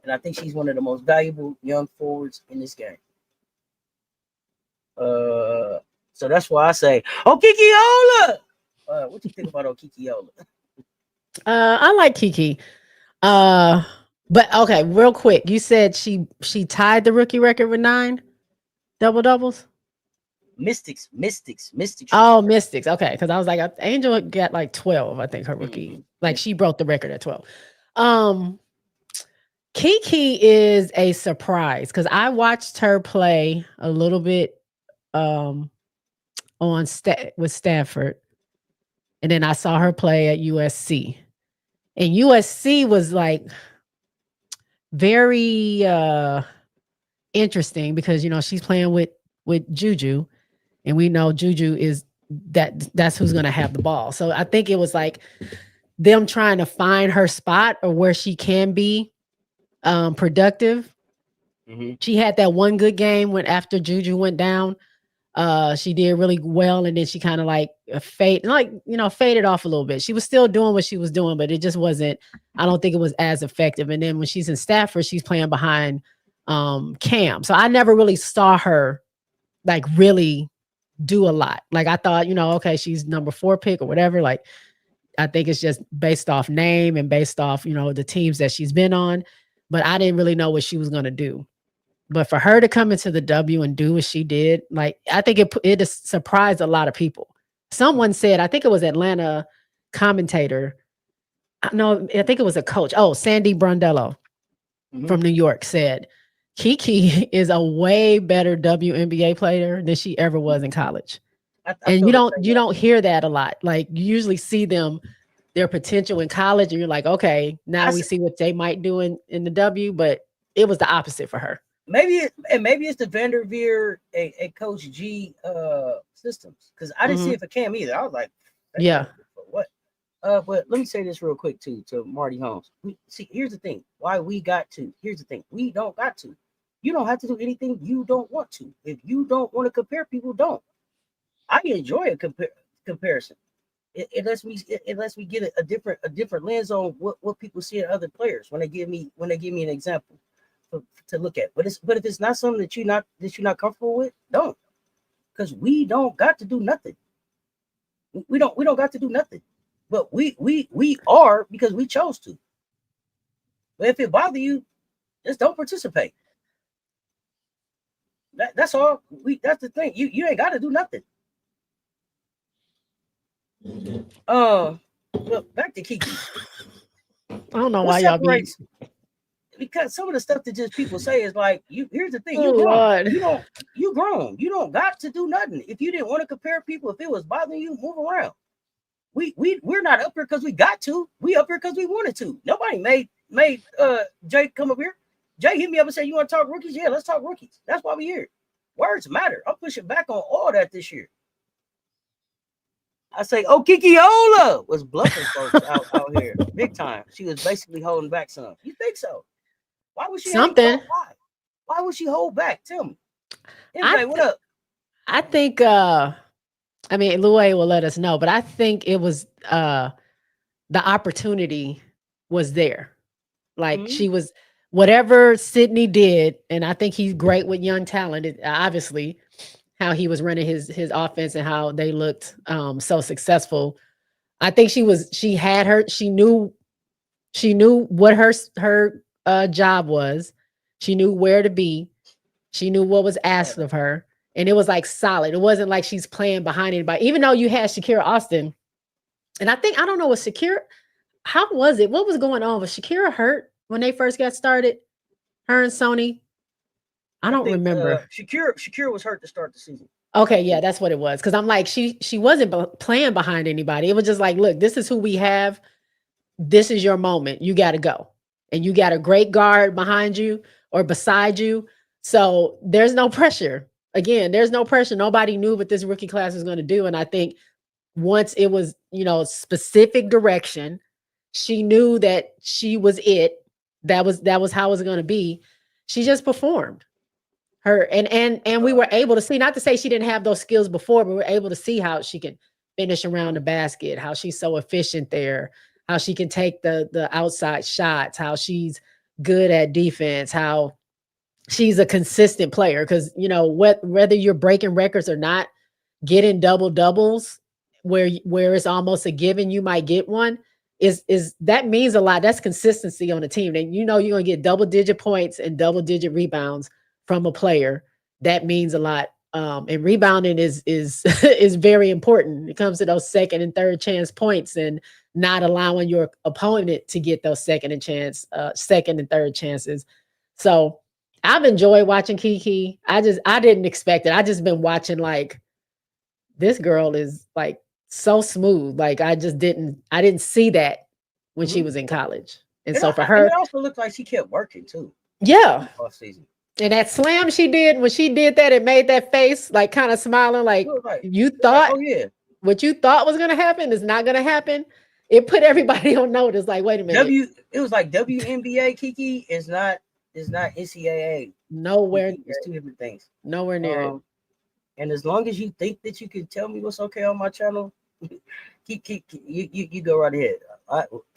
Speaker 1: and I think she's one of the most valuable young forwards in this game. So that's why I say, Kiki Iriafen. What you think about Kiki Iriafen?
Speaker 2: I like Kiki. But okay, real quick. You said she tied the rookie record with 9 double doubles.
Speaker 1: Mystics.
Speaker 2: Oh, Mystics. Okay, because I was like, Angel got like 12. I think her rookie,
Speaker 1: Mm-hmm.
Speaker 2: like she broke the record at 12. Um, Kiki is a surprise because I watched her play a little bit um with Stanford, and then I saw her play at USC. And USC was like very interesting because she's playing with Juju, and we know Juju is that's who's going to have the ball. So I think it was like them trying to find her spot or where she can be productive.
Speaker 1: Mm-hmm.
Speaker 2: She had that one good game when after Juju went down. She did really well, and then she kind of like faded off a little bit. She was still doing what she was doing, but it just wasn't. I don't think it was as effective. And then when she's in Stafford, she's playing behind Cam. So I never really saw her like really do a lot. Like I thought, okay, she's number 4 pick or whatever. Like I think it's just based off name and based off the teams that she's been on. But I didn't really know what she was gonna do. But for her to come into the W and do what she did, like I think it surprised a lot of people. Someone said, I think it was Atlanta commentator. No, I think it was a coach. Oh, Sandy Brondello from New York said Kiki is a way better WNBA player than she ever was in college. And you don't hear that a lot. Like you usually see their potential in college, and you're like, okay, now we see what they might do in the W. But it was the opposite for her.
Speaker 1: Maybe it's the Vanderveer a Coach G systems, because I didn't see it for Cam either. I was like,
Speaker 2: yeah,
Speaker 1: what? But let me say this real quick too to Marty Holmes. Here's the thing. Here's the thing. We don't got to. You don't have to do anything you don't want to. If you don't want to compare, people don't. I enjoy a comparison. It lets me get a different lens on what people see in other players when they give me an example to look at. But if it's not something that you're not comfortable with, don't. Because we don't got to do nothing. We don't got to do nothing. But we are, because we chose to. But if it bothers you, just don't participate. That's all. That's the thing. You ain't got to do nothing. Well, back to Kiki.
Speaker 2: I don't know why y'all be.
Speaker 1: Because some of the stuff that just people say is like, here's the thing, you grown. You grown. You don't got to do nothing. If you didn't want to compare people, if it was bothering you, move around. We're not up here because we got to. We up here because we wanted to. Nobody made Jay come up here. Jay hit me up and said, you want to talk rookies? Yeah, let's talk rookies. That's why we're here. Words matter. I'm pushing back on all that this year. I say, Kiki Ola was bluffing folks out here big time. She was basically holding back some. You think so? Why would she
Speaker 2: something?
Speaker 1: Why would she hold back? Tell me. Anyway, what up?
Speaker 2: I think I mean, Louie will let us know, but I think it was the opportunity was there. Like she was, whatever Sydney did, and I think he's great with young talent. Obviously, how he was running his offense and how they looked so successful. I think she knew what her job was. She knew where to be. She knew what was asked of her. And it was like solid. It wasn't like she's playing behind anybody. Even though you had Shakira Austin. And I don't know, was Shakira, how was it? What was going on? Was Shakira hurt when they first got started? Her and Sony? I don't remember.
Speaker 1: Shakira was hurt to start the season.
Speaker 2: Okay, yeah, that's what it was. Because I'm like, she wasn't playing behind anybody. It was just like, look, this is who we have. This is your moment. You got to go. And you got a great guard behind you or beside you. So there's no pressure. Again, there's no pressure. Nobody knew what this rookie class was going to do. And I think once it was, specific direction, she knew that she was it. That was how it was going to be. She just performed. Her and we were able to see, not to say she didn't have those skills before, but we were able to see how she can finish around the basket, how she's so efficient there, how she can take the outside shots, how she's good at defense, how she's a consistent player. Because whether you're breaking records or not, getting double doubles where it's almost a given you might get one, is that means a lot. That's consistency on the team. And you know you're gonna get double-digit points and double-digit rebounds from a player. That means a lot. And rebounding is is very important. It comes to those second and third chance points and not allowing your opponent to get those second and third chances. So I've enjoyed watching Kiki. I didn't expect it. I just been watching like this girl is like so smooth. Like I didn't see that when she was in college. And so for her,
Speaker 1: it also looked like she kept working too.
Speaker 2: Yeah.
Speaker 1: Off season.
Speaker 2: And that slam she did, when she did that, it made that face like kind of smiling, like you thought
Speaker 1: oh yeah,
Speaker 2: what you thought was gonna happen is not gonna happen. It put everybody on notice, like, wait a minute.
Speaker 1: It was like WNBA Kiki is not NCAA.
Speaker 2: Nowhere.
Speaker 1: It's two different things.
Speaker 2: Nowhere near it.
Speaker 1: And as long as you think that you can tell me what's okay on my channel, you go right ahead.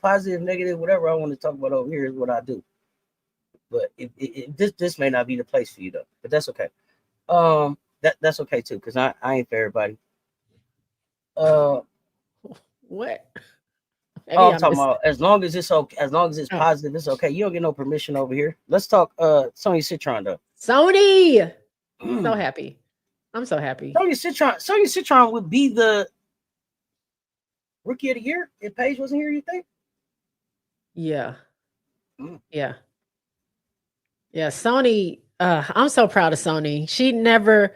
Speaker 1: Positive, negative, whatever I want to talk about over here is what I do. But this may not be the place for you though. But that's okay. That's okay too, because I ain't for everybody.
Speaker 2: What?
Speaker 1: I'm talking about as long as it's okay, as long as it's positive, it's okay. You don't get no permission over here. Let's talk Sonia Citron though.
Speaker 2: Sony. So happy. I'm so happy.
Speaker 1: Sonia Citron would be the rookie of the year if Paige wasn't here, you think?
Speaker 2: Yeah. Yeah. Yeah. Sony, I'm so proud of Sony. She never,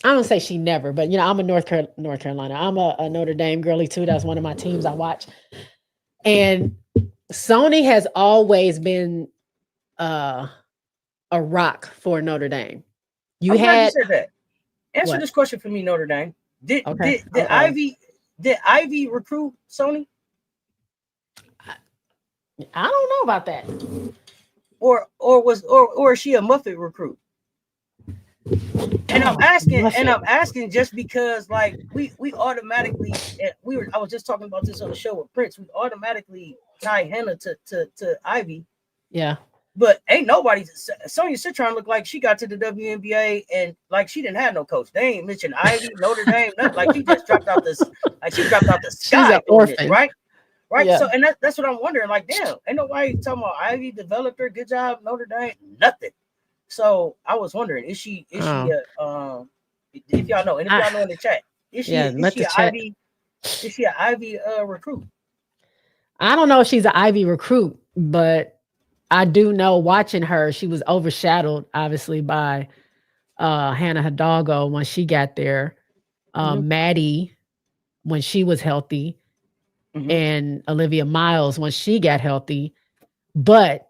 Speaker 2: I don't say she never, but you know, I'm a North Carolina. I'm a Notre Dame girly too. That's one of my teams I watch. And Sony has always been a rock for Notre Dame.
Speaker 1: You said that. Answer this question for me, Notre Dame. Did Ivy recruit Sony?
Speaker 2: I don't know about that.
Speaker 1: Or is she a Muffet recruit? And I'm asking just because like we automatically I was just talking about this on the show with Prince. We automatically tie Hannah to Ivy.
Speaker 2: Yeah.
Speaker 1: But ain't nobody. Sonia Citron looked like she got to the WNBA and like she didn't have no coach. They ain't mentioned Ivy, Notre Dame, nothing. Like she just dropped out this. Like she dropped out the sky.
Speaker 2: She's an orphan,
Speaker 1: right?
Speaker 2: Yeah.
Speaker 1: So and that's what I'm wondering. Like, damn, ain't nobody talking about Ivy developed her. Good job, Notre Dame. Nothing. So I was wondering, is she if y'all know, and if y'all know in the chat, is she an Ivy recruit?
Speaker 2: I don't know if she's an Ivy recruit, but I do know watching her, she was overshadowed obviously by Hannah Hidalgo when she got there, Maddie when she was healthy, and Olivia Miles when she got healthy. But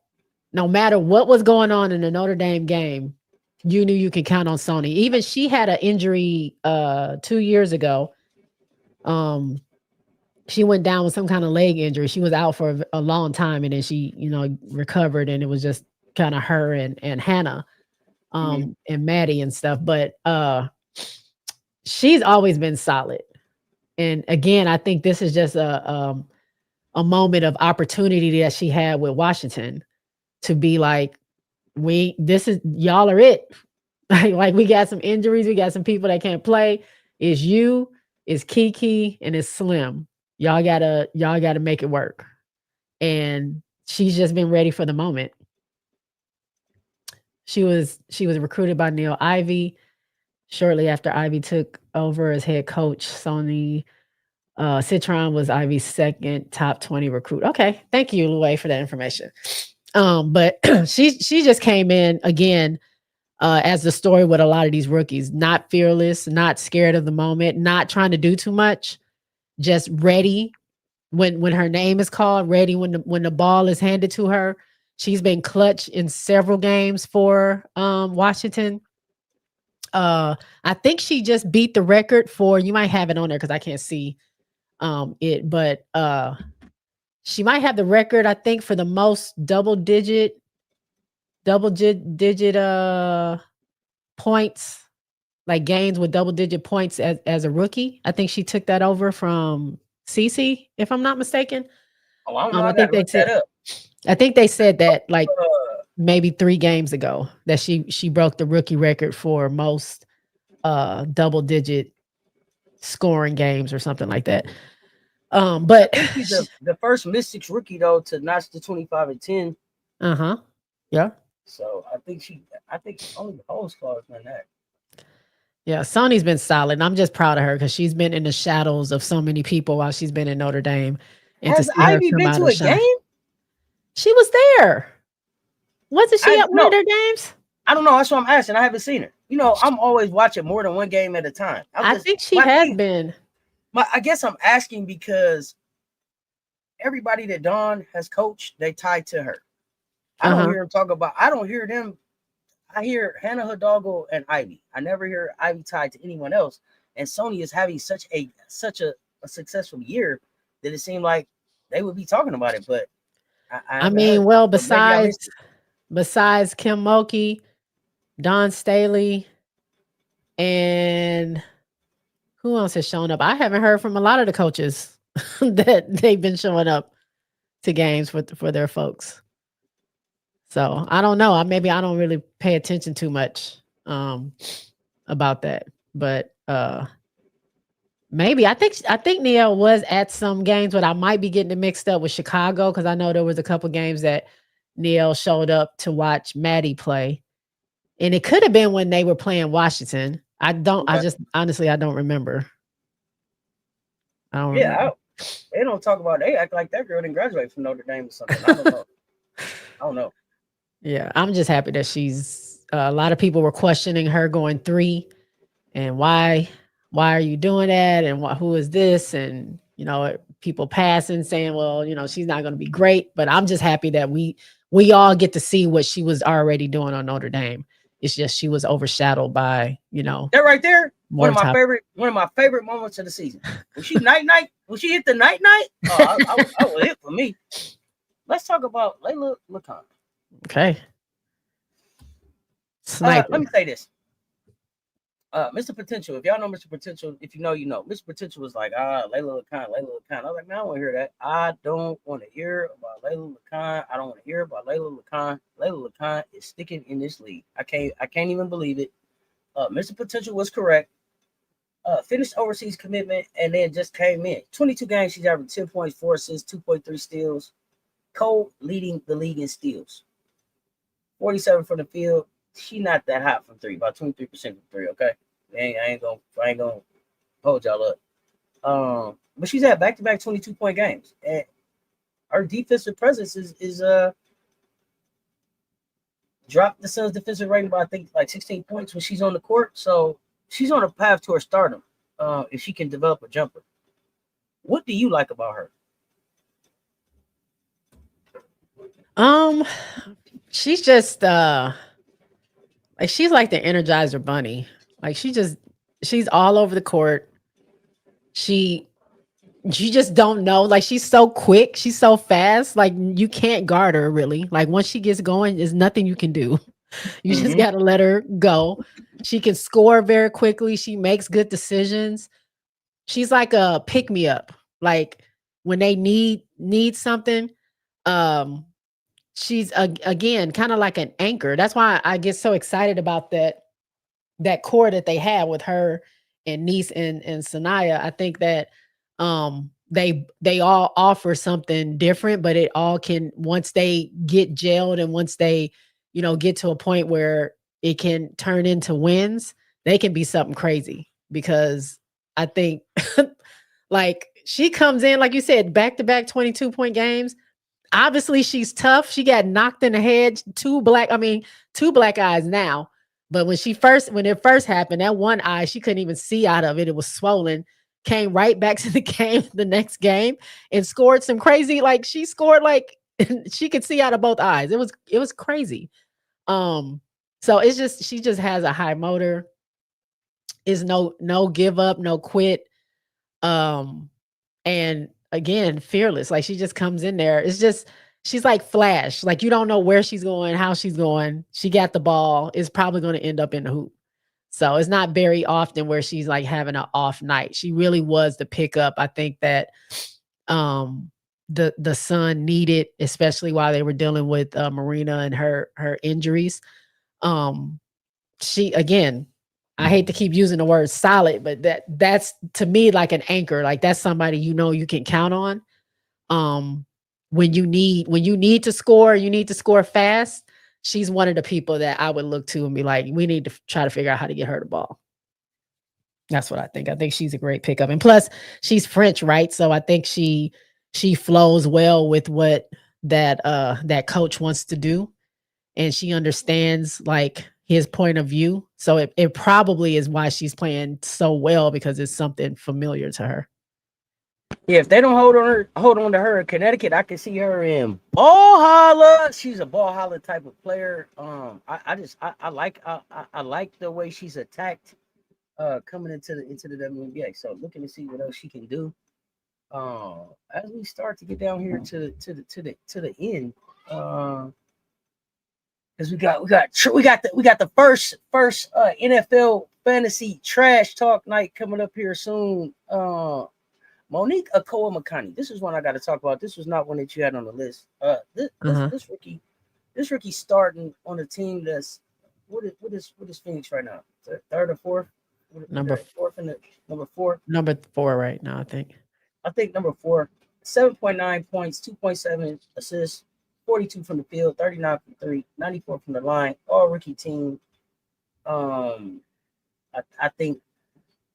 Speaker 2: no matter what was going on in the Notre Dame game, you knew you could count on Sony. Even she had an injury 2 years ago. She went down with some kind of leg injury. She was out for a long time, and then she, recovered, and it was just kind of her and Hannah, and Maddie and stuff. But she's always been solid. And again, I think this is just a moment of opportunity that she had with Washington to be like, y'all are it. Like we got some injuries, we got some people that can't play. It's you, it's Kiki, and it's Slim. Y'all gotta make it work. And she's just been ready for the moment. She was recruited by Neil Ivy shortly after Ivy took over as head coach. Sonia Citron was Ivy's second top 20 recruit. Okay, thank you, Luay, for that information. But she just came in again as the story with a lot of these rookies, not fearless, not scared of the moment, not trying to do too much. Just ready when her name is called, ready when the ball is handed to her. She's been clutch in several games for Washington. I think she just beat the record for, you might have it on there because I can't see it, but she might have the record, I think, for the most double digit points, like gains with double digit points as a rookie. I think she took that over from Cece, if I'm not mistaken.
Speaker 1: Oh, I don't know. I think they said up.
Speaker 2: I think they said that like maybe 3 games ago that she broke the rookie record for most double digit scoring games or something like that. But
Speaker 1: I think she's the first Mystics rookie though to notch the 25 and 10.
Speaker 2: Yeah.
Speaker 1: So I think only the Hoes Claws done that.
Speaker 2: Yeah, Sony's been solid. And I'm just proud of her because she's been in the shadows of so many people while she's been in Notre Dame. And to
Speaker 1: Has
Speaker 2: see her
Speaker 1: Ivy
Speaker 2: come
Speaker 1: been
Speaker 2: out
Speaker 1: to
Speaker 2: and
Speaker 1: a
Speaker 2: shine.
Speaker 1: game?
Speaker 2: She was there. Wasn't she
Speaker 1: I
Speaker 2: at one of
Speaker 1: no,
Speaker 2: their games?
Speaker 1: I don't know. That's what I'm asking. I haven't seen her. I'm always watching more than one game at a time.
Speaker 2: I think she has been.
Speaker 1: I guess I'm asking because everybody that Dawn has coached, they tied to her. I don't hear them talk about. I don't hear them. I hear Hannah Hidalgo and Ivy. I never hear Ivy tied to anyone else. And Sony is having such a successful year that it seemed like they would be talking about it. But
Speaker 2: I mean, well,
Speaker 1: besides
Speaker 2: Kim Mulkey, Don Staley, and who else has shown up? I haven't heard from a lot of the coaches that they've been showing up to games for their folks. So I don't know. Maybe I don't really pay attention too much about that. But maybe I think Neil was at some games, but I might be getting it mixed up with Chicago because I know there was a couple games that Neil showed up to watch Maddie play. And it could have been when they were playing Washington. I just honestly I don't remember.
Speaker 1: They don't talk about. They act like that girl didn't graduate from Notre Dame or something. I don't know. I don't know.
Speaker 2: Yeah, I'm just happy that she's. A lot of people were questioning her going 3, and why are you doing that? And who is this? And people passing saying, well, she's not going to be great. But I'm just happy that we all get to see what she was already doing on Notre Dame. It's just she was overshadowed by
Speaker 1: that right there. One of my favorite moments of the season. When she when she hit the night, I was hit for me. Let's talk about Layla LeCon.
Speaker 2: Okay. Sniper.
Speaker 1: Let me say this. Mr. Potential, if y'all know Mr. Potential, if you know, you know. Mr. Potential was like, Layla LeCon. I was like, man, I don't want to hear that. I don't want to hear about Layla LeCon. I don't want to hear about Layla LeCon. Layla LeCon is sticking in this league. I can't even believe it. Mr. Potential was correct. Finished overseas commitment and then just came in. 22 games, she's averaged 10 points, 4 assists, 2.3 steals. Cole leading the league in steals. 47 from the field. She not that hot from 3, about 23% from 3. Okay, I ain't gonna hold y'all up. But she's had back-to-back 22-point games, and her defensive presence is dropped the Suns' defensive rating by I think like 16 points when she's on the court. So she's on a path to her stardom. If she can develop a jumper, what do you like about her?
Speaker 2: She's just like she's like the Energizer Bunny. Like she's all over the court. You just don't know. Like she's so quick, she's so fast. Like you can't guard her really. Like once she gets going, there's nothing you can do. You just gotta let her go. She can score very quickly. She makes good decisions. She's like a pick me up. Like when they need something, she's again kind of like an anchor. That's why I get so excited about that core that they have with her and Niece and Sanaya. I think that they all offer something different, but it all can, once they get gelled and once they get to a point where it can turn into wins, they can be something crazy. Because I think like she comes in, like you said, back-to-back 22-point games. Obviously she's tough. She got knocked in the head, two black eyes now. But when it first happened, that one eye, she couldn't even see out of it. It was swollen. Came right back to the game the next game and scored some crazy, like she scored like she could see out of both eyes. It was crazy. So it's just, she just has a high motor. Is no give up, no quit. And again, fearless. Like she just comes in there. It's just, she's like Flash. Like you don't know where she's going, how she's going. She got the ball. It's probably going to end up in the hoop. So it's not very often where she's like having an off night. She really was the pickup. I think that the Sun needed, especially while they were dealing with Marina and her injuries. She, again, I hate to keep using the word solid, but that's to me like an anchor. Like that's somebody you can count on. When you need to score fast. She's one of the people that I would look to and be like, we need to try to figure out how to get her the ball. That's what I think. I think she's a great pickup. And plus, she's French, right? So I think she flows well with what that coach wants to do. And she understands like his point of view. So it probably is why she's playing so well, because it's something familiar to her.
Speaker 1: Yeah, if they don't hold on to her in Connecticut, I can see her in ball holla. She's a ball holla type of player. I like the way she's attacked coming into the WNBA. So looking to see what else she can do. As we start to get down here to the end, because we got the first NFL fantasy trash talk night coming up here soon. Monique, Akoa, Makani. This is one I got to talk about. This was not one that you had on the list. This rookie starting on a team that's what is Phoenix right now? Third or fourth?
Speaker 2: Number four right now, I think.
Speaker 1: I think number 4, 7.9 points, 2.7 assists, 42 from the field, 39 from 3, 94 from the line. All rookie team. I think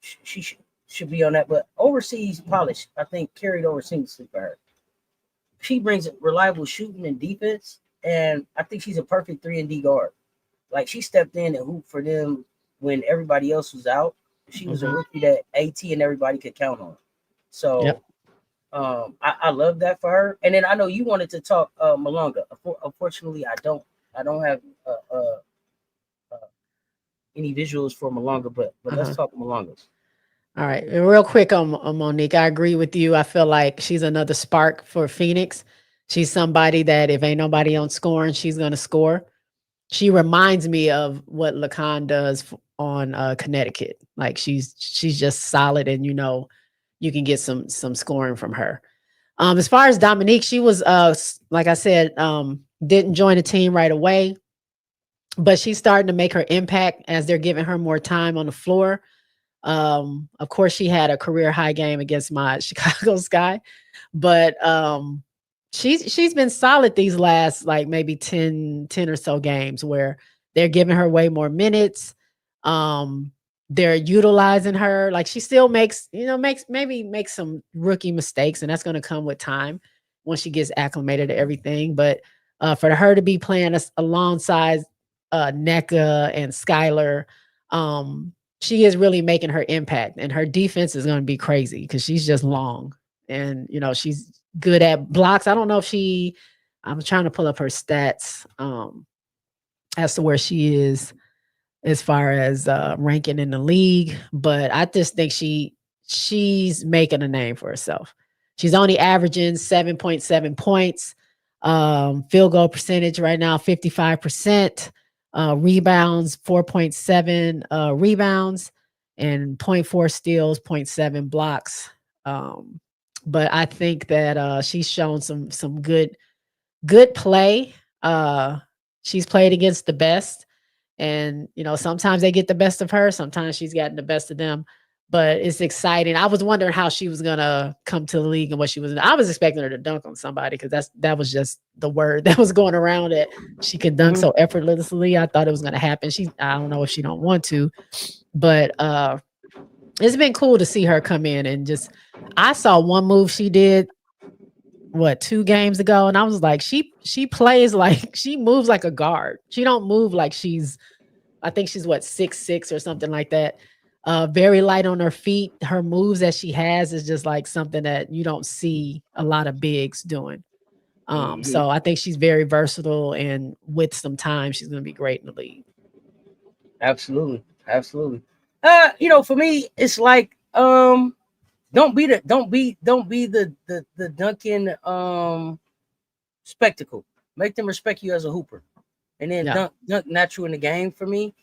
Speaker 1: she should be on that, but overseas polish, I think, carried over seamlessly for her. She brings reliable shooting and defense, and I think she's a perfect 3-and-D guard. Like, she stepped in and hooped for them when everybody else was out. She was a rookie that AT and everybody could count on. So, I love that for her. And then I know you wanted to talk Malonga. Unfortunately, I don't have any visuals for Malonga, but let's talk Malonga.
Speaker 2: All right. And real quick on Monique, I agree with you. I feel like she's another spark for Phoenix. She's somebody that if ain't nobody on scoring, she's going to score. She reminds me of what Lacan does on Connecticut. Like she's just solid, and you can get some scoring from her. As far as Dominique, she was like I said, didn't join the team right away, but she's starting to make her impact as they're giving her more time on the floor. Of course, she had a career high game against my Chicago Sky, but she's been solid these last like maybe 10 or so games where they're giving her way more minutes. They're utilizing her. Like she still makes some rookie mistakes, and that's going to come with time once she gets acclimated to everything. But for her to be playing alongside NECA and Skylar, she is really making her impact, and her defense is going to be crazy because she's just long, and she's good at blocks. I don't know if I'm trying to pull up her stats as to where she is as far as ranking in the league, but I just think she's making a name for herself. She's only averaging 7.7 points, field goal percentage right now 55%, rebounds 4.7 rebounds, and 0.4 steals, 0.7 blocks. But I think that she's shown some good play. She's played against the best. And, sometimes they get the best of her. Sometimes she's gotten the best of them. But it's exciting. I was wondering how she was going to come to the league and what she was. I was expecting her to dunk on somebody because that was just the word that was going around that she could dunk so effortlessly. I thought it was going to happen. I don't know if she don't want to. But it's been cool to see her come in and I saw one move she did 2 games ago, and I was like, she plays like she moves like a guard. She don't move like I think she's 6'6" or something like that. Very light on her feet. Her moves that she has is just like something that you don't see a lot of bigs doing. So I think she's very versatile, and with some time, she's going to be great in the league.
Speaker 1: Absolutely. For me, it's like don't be the Duncan spectacle. Make them respect you as a hooper, and then dunk natural in the game. For me,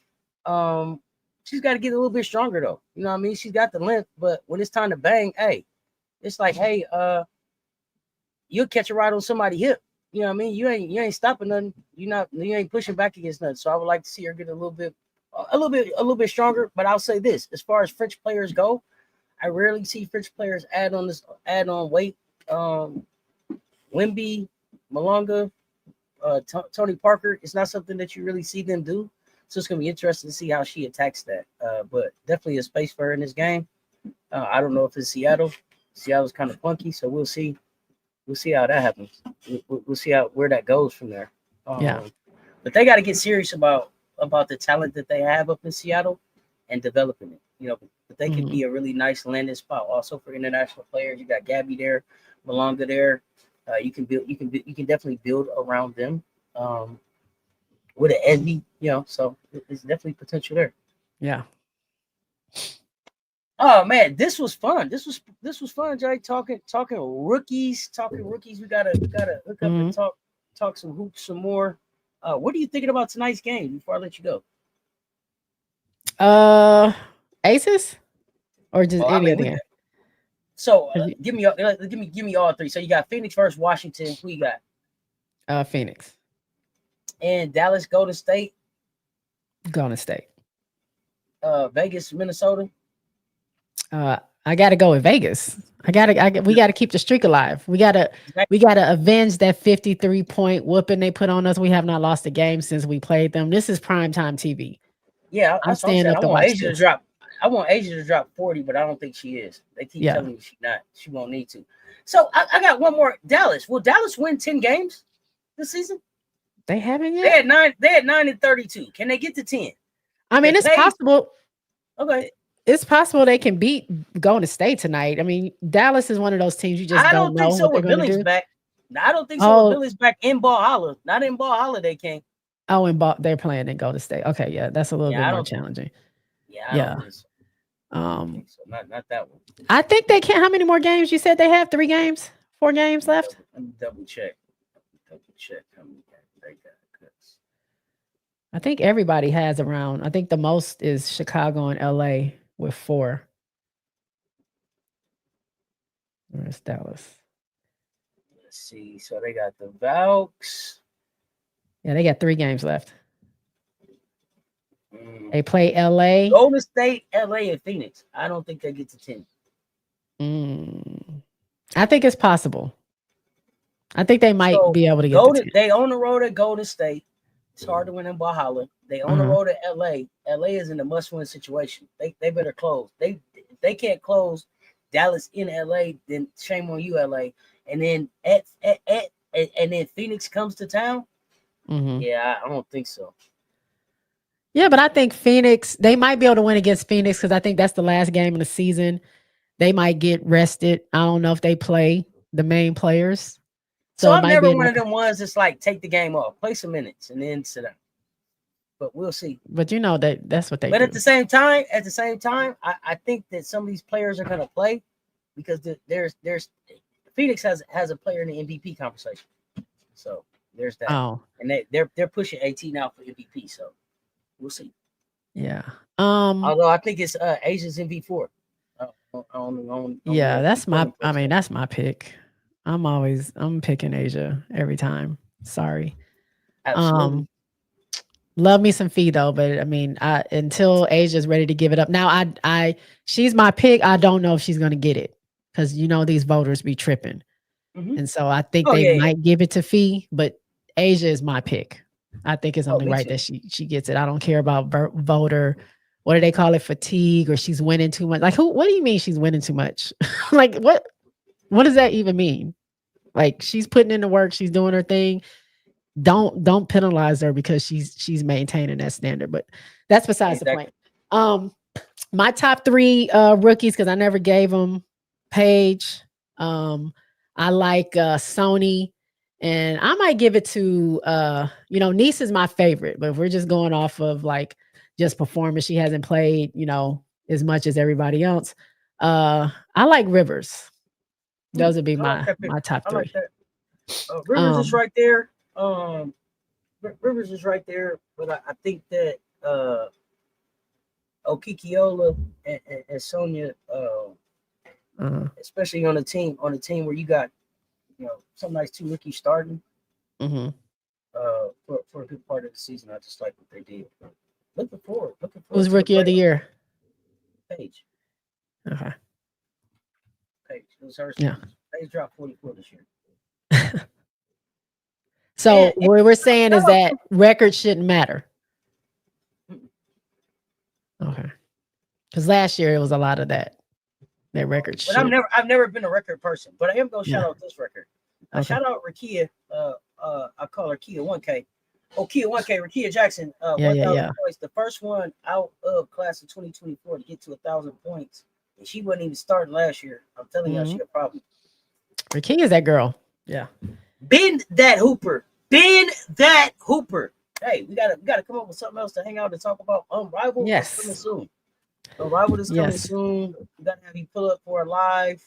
Speaker 1: she's got to get a little bit stronger though. You know what I mean? She's got the length, but when it's time to bang, hey, it's like, hey, you'll catch a ride on somebody's hip. You know what I mean? You ain't stopping nothing. You ain't pushing back against nothing. So I would like to see her get a little bit a little bit stronger. But I'll say this: as far as French players go, I rarely see French players add on weight. Wemby, Malonga, Tony Parker. It's not something that you really see them do. So it's gonna be interesting to see how she attacks that. But definitely a space for her in this game. I don't know if it's Seattle. Seattle's kind of funky, so we'll see. We'll see how that happens. We'll see where that goes from there. But they got to get serious about the talent that they have up in Seattle and developing it. But they can be a really nice landing spot also for international players. You got Gabby there, Malonga there. You can definitely build around them with an Esby, so it's definitely potential there.
Speaker 2: Yeah.
Speaker 1: Oh man, this was fun. This was fun, Jay. Talking rookies. We gotta hook up and talk some hoops some more. What are you thinking about tonight's game before I let you
Speaker 2: go? Aces or just any of them?
Speaker 1: So give me all three. So you got Phoenix versus Washington. Who you
Speaker 2: got? Phoenix.
Speaker 1: And Dallas, Golden State.
Speaker 2: Golden State.
Speaker 1: Vegas, Minnesota.
Speaker 2: I gotta go with Vegas. We gotta keep the streak alive. We gotta avenge that 53-point whooping they put on us. We have not lost a game since we played them. This is primetime TV.
Speaker 1: Yeah,
Speaker 2: I'm staying up to watch
Speaker 1: Asia to drop. I want Asia to drop 40, but I don't think she is. They keep telling me she's not. She won't need to. So I got one more. Dallas. Will Dallas win 10 games this season?
Speaker 2: They haven't yet.
Speaker 1: They had 9 and 32. Can they get to 10?
Speaker 2: I mean, it's possible.
Speaker 1: Okay.
Speaker 2: It's possible they can beat Golden State tonight. I mean, Dallas is one of those teams you just don't know what they're going to do.
Speaker 1: I don't think so. Billy's back in Ball Holla. Not in Ball Holla, they can't.
Speaker 2: Oh, they're playing in Golden State. Okay, yeah, that's a little bit more challenging.
Speaker 1: I don't think so. Not that one.
Speaker 2: I think they can. How many more games you said they have? 3 games? 4 games left?
Speaker 1: Let me double check. How many games they got.
Speaker 2: I think everybody has around. I think the most is Chicago and LA with 4. Where's Dallas?
Speaker 1: Let's see. So they got the Valks.
Speaker 2: Yeah, they got 3 games left. They play LA.
Speaker 1: Golden State, LA, and Phoenix. I don't think they get to
Speaker 2: 10. I think it's possible. I think they might be able to get to 10.
Speaker 1: They on the road at Golden State. It's hard to win in Valhalla. They on the road at LA. LA is in a must-win situation. They better close. If they can't close Dallas in LA, then shame on you, LA. And then and then Phoenix comes to town. Yeah, I don't think so.
Speaker 2: Yeah, but I think Phoenix, they might be able to win against Phoenix because I think that's the last game of the season. They might get rested. I don't know if they play the main players.
Speaker 1: So I'm never one of them ones that's like take the game off, play some minutes, and then sit down. But we'll see.
Speaker 2: But you know that's what they do.
Speaker 1: But at the same time, I think that some of these players are going to play because there's Phoenix has a player in the MVP conversation. So there's that.
Speaker 2: Oh.
Speaker 1: And they're pushing AT now for MVP. So we'll see.
Speaker 2: Yeah.
Speaker 1: Although I think it's Asia's MVP4.
Speaker 2: Yeah, that's my pick. I'm picking Asia every time. Sorry.
Speaker 1: Absolutely.
Speaker 2: Love me some Fee though, but I mean, until Asia's ready to give it up. Now she's my pick. I don't know if she's gonna get it because these voters be tripping. And so I think they might give it to Fee, but Asia is my pick. I think it's only right that she gets it. I don't care about voter. What do they call it? Fatigue, or she's winning too much. Like what do you mean she's winning too much? Like what does that even mean? Like she's putting in the work, she's doing her thing. Don't penalize her because she's maintaining that standard. But that's besides the point. My top 3 rookies, because I never gave them Paige. I like Sony, and I might give it to Niece is my favorite, but if we're just going off of like just performance, she hasn't played, as much as everybody else. I like Rivers. Those would be my top 3.
Speaker 1: Like that. Rivers is right there. Rivers is right there, but I think that Okikiola and Sonia, especially on a team where you got some nice 2 rookies starting for a good part of the season. I just like what they did. Looking forward.
Speaker 2: Who's rookie of the year?
Speaker 1: Paige.
Speaker 2: Okay.
Speaker 1: Paige. It was her.
Speaker 2: Yeah.
Speaker 1: Paige dropped 44 this year.
Speaker 2: So what we're saying is that records shouldn't matter. Okay. Because last year it was a lot of that record.
Speaker 1: But I've never been a record person, but I am gonna shout out this record.
Speaker 2: Okay.
Speaker 1: Shout out Rakia. I call her Kia 1K. Oh, Kia 1K, Rakia Jackson. 1,000 points. The first one out of class of 2024 to get to 1,000 points. And she wasn't even starting last year. I'm telling y'all, she a problem.
Speaker 2: Rakia is that girl. Yeah.
Speaker 1: Bend that hooper. Bend that hooper. Hey, we gotta come up with something else to hang out and talk about. Unrivaled is coming soon. Unrivaled is coming soon. We gotta have you pull up for a live.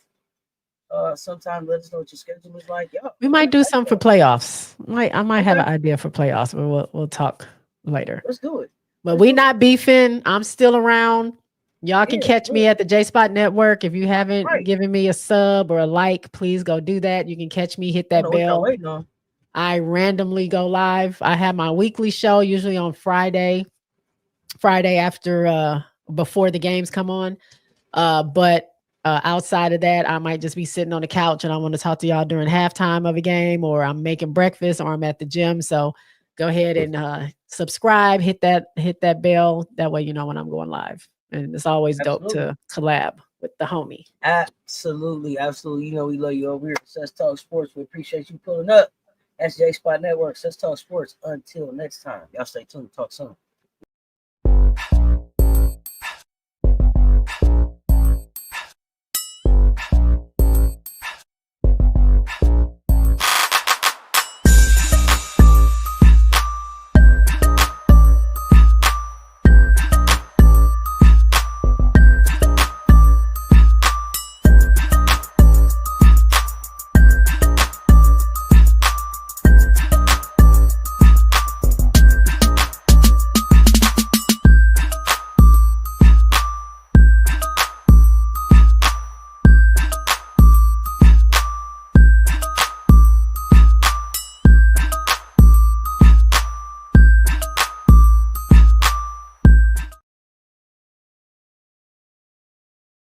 Speaker 1: Sometime let us know what your schedule is like. Yeah,
Speaker 2: we might do something for playoffs. I might have an idea for playoffs, but we'll talk later.
Speaker 1: Let's do it.
Speaker 2: But we not beefing. I'm still around. Y'all can catch me at the J-Spot Network. If you haven't given me a sub or a like, please go do that. You can catch me, hit that bell. I randomly go live. I have my weekly show usually on Friday after before the games come on. But outside of that, I might just be sitting on the couch and I want to talk to y'all during halftime of a game, or I'm making breakfast, or I'm at the gym. So go ahead and subscribe, hit that bell. That way you know when I'm going live. And it's always dope to collab with the homie.
Speaker 1: Absolutely. You know we love you over here at Cess Talk Sports. We appreciate you pulling up. That's J-Spot Network, Cess Talk Sports. Until next time, y'all stay tuned. Talk soon.